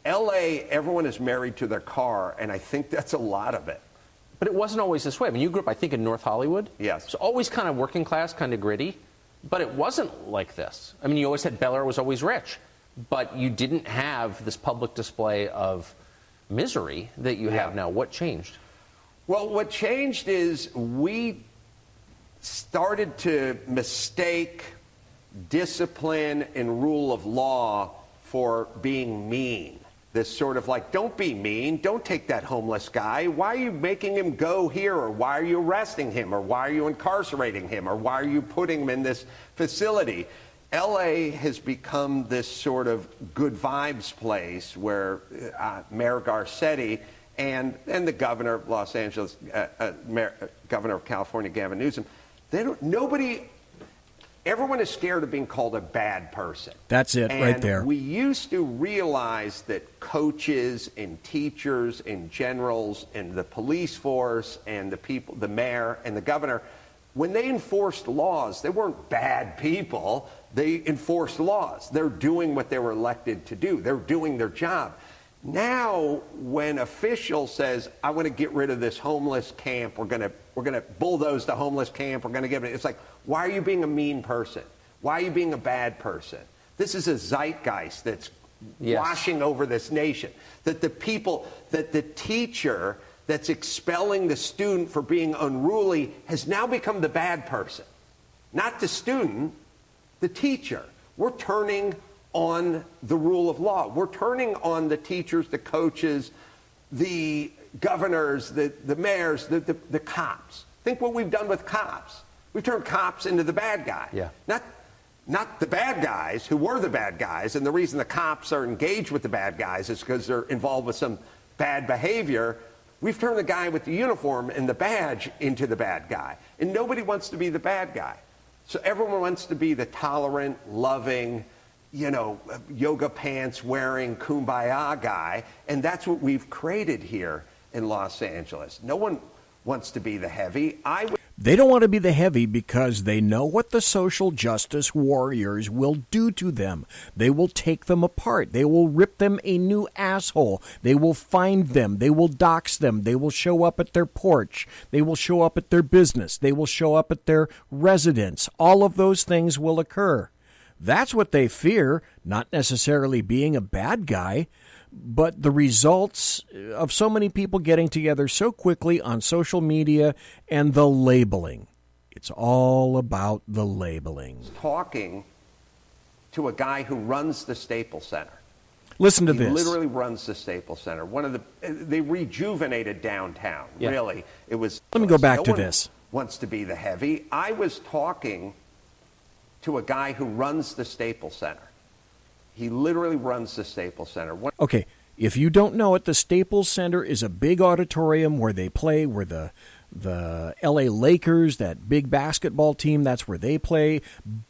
L.A., everyone is married to their car, and I think that's a lot of it. But it wasn't always this way. I mean, you grew up, I think, in North Hollywood. Yes. So always kind of working class, kind of gritty. But it wasn't like this. I mean, you always had Bel Air was always rich. But you didn't have this public display of misery that you have now. What changed? Well, what changed is we started to mistake discipline and rule of law for being mean. This sort of like, don't be mean, don't take that homeless guy. Why are you making him go here? Or why are you arresting him? Or why are you incarcerating him? Or why are you putting him in this facility? L.A. has become this sort of good vibes place where Mayor Garcetti and the governor of Los Angeles, governor of California, Gavin Newsom, everyone is scared of being called a bad person. That's it, right there. We used to realize that coaches and teachers and generals and the police force and the people, the mayor and the governor, when they enforced laws, they weren't bad people. They enforced laws. They're doing what they were elected to do. They're doing their job. Now, when official says, I want to get rid of this homeless camp, we're going to bulldoze the homeless camp, we're going to give it, it's like, why are you being a mean person? Why are you being a bad person? This is a zeitgeist that's washing over this nation. That the people, that the teacher that's expelling the student for being unruly has now become the bad person. Not the student, the teacher. We're turning on the rule of law. We're turning on the teachers, the coaches, the governors, the mayors, the cops. Think what we've done with cops. We've turned cops into the bad guy. Yeah. Not the bad guys who were the bad guys, and the reason the cops are engaged with the bad guys is because they're involved with some bad behavior. We've turned the guy with the uniform and the badge into the bad guy. And nobody wants to be the bad guy. So everyone wants to be the tolerant, loving, yoga pants wearing kumbaya guy. And that's what we've created here in Los Angeles. No one wants to be the heavy. They don't want to be the heavy because they know what the social justice warriors will do to them. They will take them apart. They will rip them a new asshole. They will find them. They will dox them. They will show up at their porch. They will show up at their business. They will show up at their residence. All of those things will occur. That's what they fear, not necessarily being a bad guy, but the results of so many people getting together so quickly on social media and the labeling. It's all about the labeling. Talking to a guy who runs the Staples Center. Listen to this. He literally runs the Staples Center. They rejuvenated downtown, really. It was. Let me go back to one this. Wants to be the heavy. I was talking to a guy who runs the Staples Center. He literally runs the Staples Center. Okay, if you don't know it, the Staples Center is a big auditorium where they play, where the L.A. Lakers, that big basketball team, that's where they play.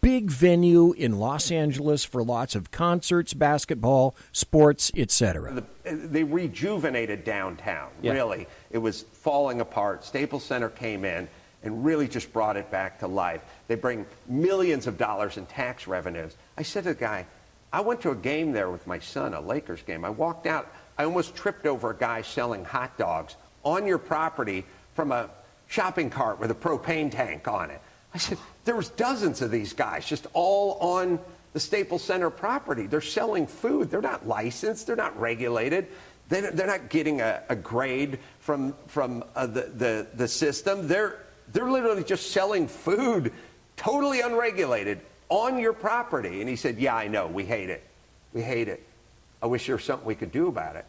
Big venue in Los Angeles for lots of concerts, basketball, sports, etc. they rejuvenated downtown, really. It was falling apart. Staples Center came in and really just brought it back to life. They bring millions of dollars in tax revenues. I said to the guy, I went to a game there with my son, a Lakers game. I walked out, I almost tripped over a guy selling hot dogs on your property from a shopping cart with a propane tank on it. I said, there was dozens of these guys just all on the Staples Center property. They're selling food. They're not licensed. They're not regulated. They're not getting a grade from the system. They're literally just selling food, totally unregulated, on your property. And he said, yeah, I know. We hate it. We hate it. I wish there was something we could do about it.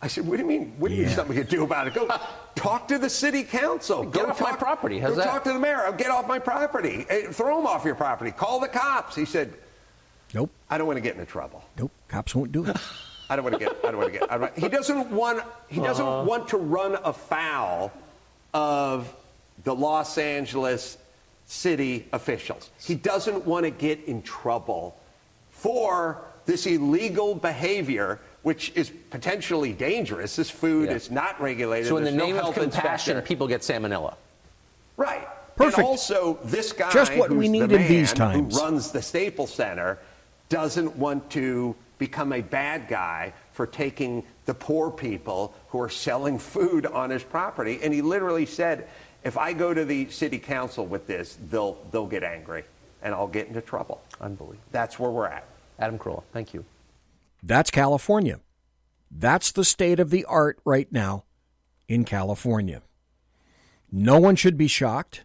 I said, what do you mean? What do you mean something we could do about it? Go talk to the city council. Get off my property. How's go that? Talk to the mayor. Get off my property. Throw them off your property. Call the cops. He said, nope. I don't want to get into trouble. Nope. Cops won't do it. I don't want to get. He doesn't want to run afoul of the Los Angeles city officials. He doesn't want to get in trouble for this illegal behavior, which is potentially dangerous. This food is not regulated. So in the There's name no of health compassion, inspector. people get salmonella. Right. Perfect. And also, this guy Just what who's we the needed man these times. who runs the Staples Center doesn't want to become a bad guy for taking the poor people who are selling food on his property. And he literally said, if I go to the city council with this, they'll get angry and I'll get into trouble. Unbelievable. That's where we're at. Adam Carolla, thank you. That's California. That's the state of the art right now in California. No one should be shocked.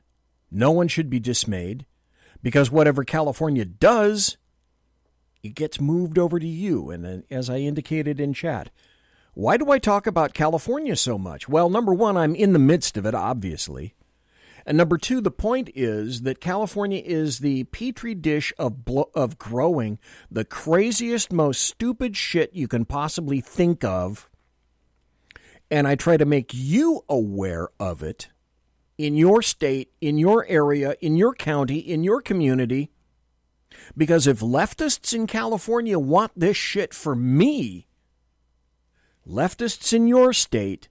No one should be dismayed, because whatever California does, it gets moved over to you. And as I indicated in chat, why do I talk about California so much? Well, number one, I'm in the midst of it, obviously. And number two, the point is that California is the petri dish of growing the craziest, most stupid shit you can possibly think of. And I try to make you aware of it in your state, in your area, in your county, in your community. Because if leftists in California want this shit for me, leftists in your state,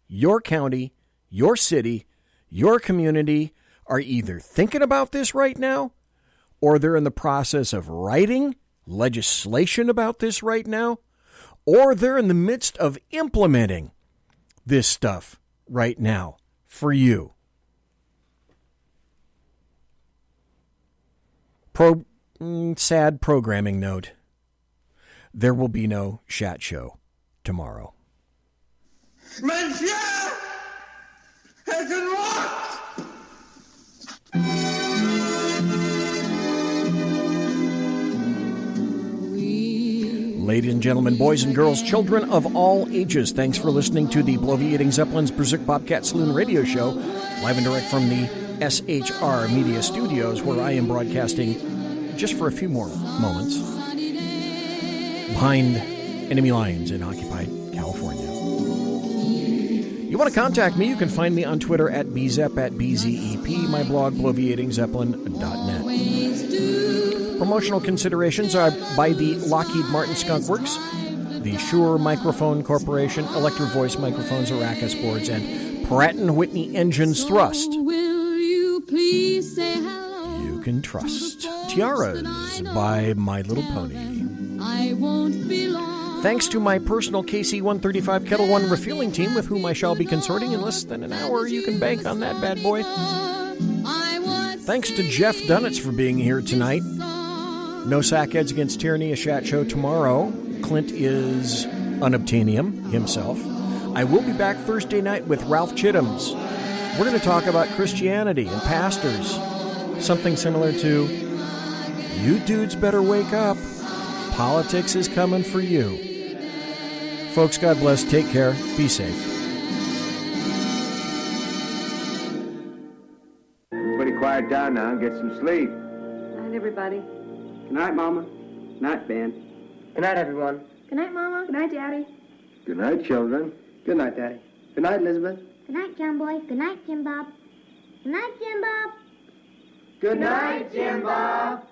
your county, your city, your community are either thinking about this right now, or they're in the process of writing legislation about this right now, or they're in the midst of implementing this stuff right now for you. Sad programming note. There will be no Chat Show tomorrow. Monsieur has unlocked! Ladies and gentlemen, boys and girls, children of all ages, thanks for listening to the Bloviating Zeppelin's Berserk Bobcat Saloon radio show, live and direct from the SHR Media Studios, where I am broadcasting just for a few more moments behind enemy lines in occupied California. You want to contact me, you can find me on Twitter at bzep, at bzep, my blog, bloviatingzeppelin.net. Promotional considerations are by the Lockheed Martin Skunk Works, the Shure Microphone Corporation, Electro Voice Microphones, Arrakis Boards, and Pratt & Whitney Engines Thrust. You can trust. Tiaras by My Little Pony. Thanks to my personal KC-135 Kettle One refueling team, with whom I shall be consorting in less than an hour. You can bank on that bad boy. Thanks to Jeff Dunetz for being here tonight. No Sackheads Against Tyranny, a Chat Show tomorrow. Clint is unobtainium himself. I will be back Thursday night with Ralph Chittims. We're going to talk about Christianity and pastors. Something similar to, you dudes better wake up. Politics is coming for you. Folks, God bless. Take care. Be safe. Everybody quiet down now and get some sleep. Good night, everybody. Good night, Mama. Good night, Ben. Good night, everyone. Good night, Mama. Good night, Daddy. Good night, children. Good night, Daddy. Good night, Elizabeth. Good night, John Boy. Good night, Jim Bob. Good night, Jim Bob. Good night, Jim Bob.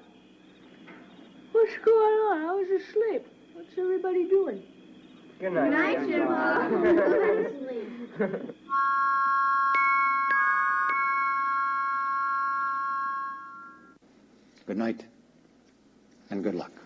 What's going on? I was asleep. What's everybody doing? Good night, Jim Bob. Good night, and good luck.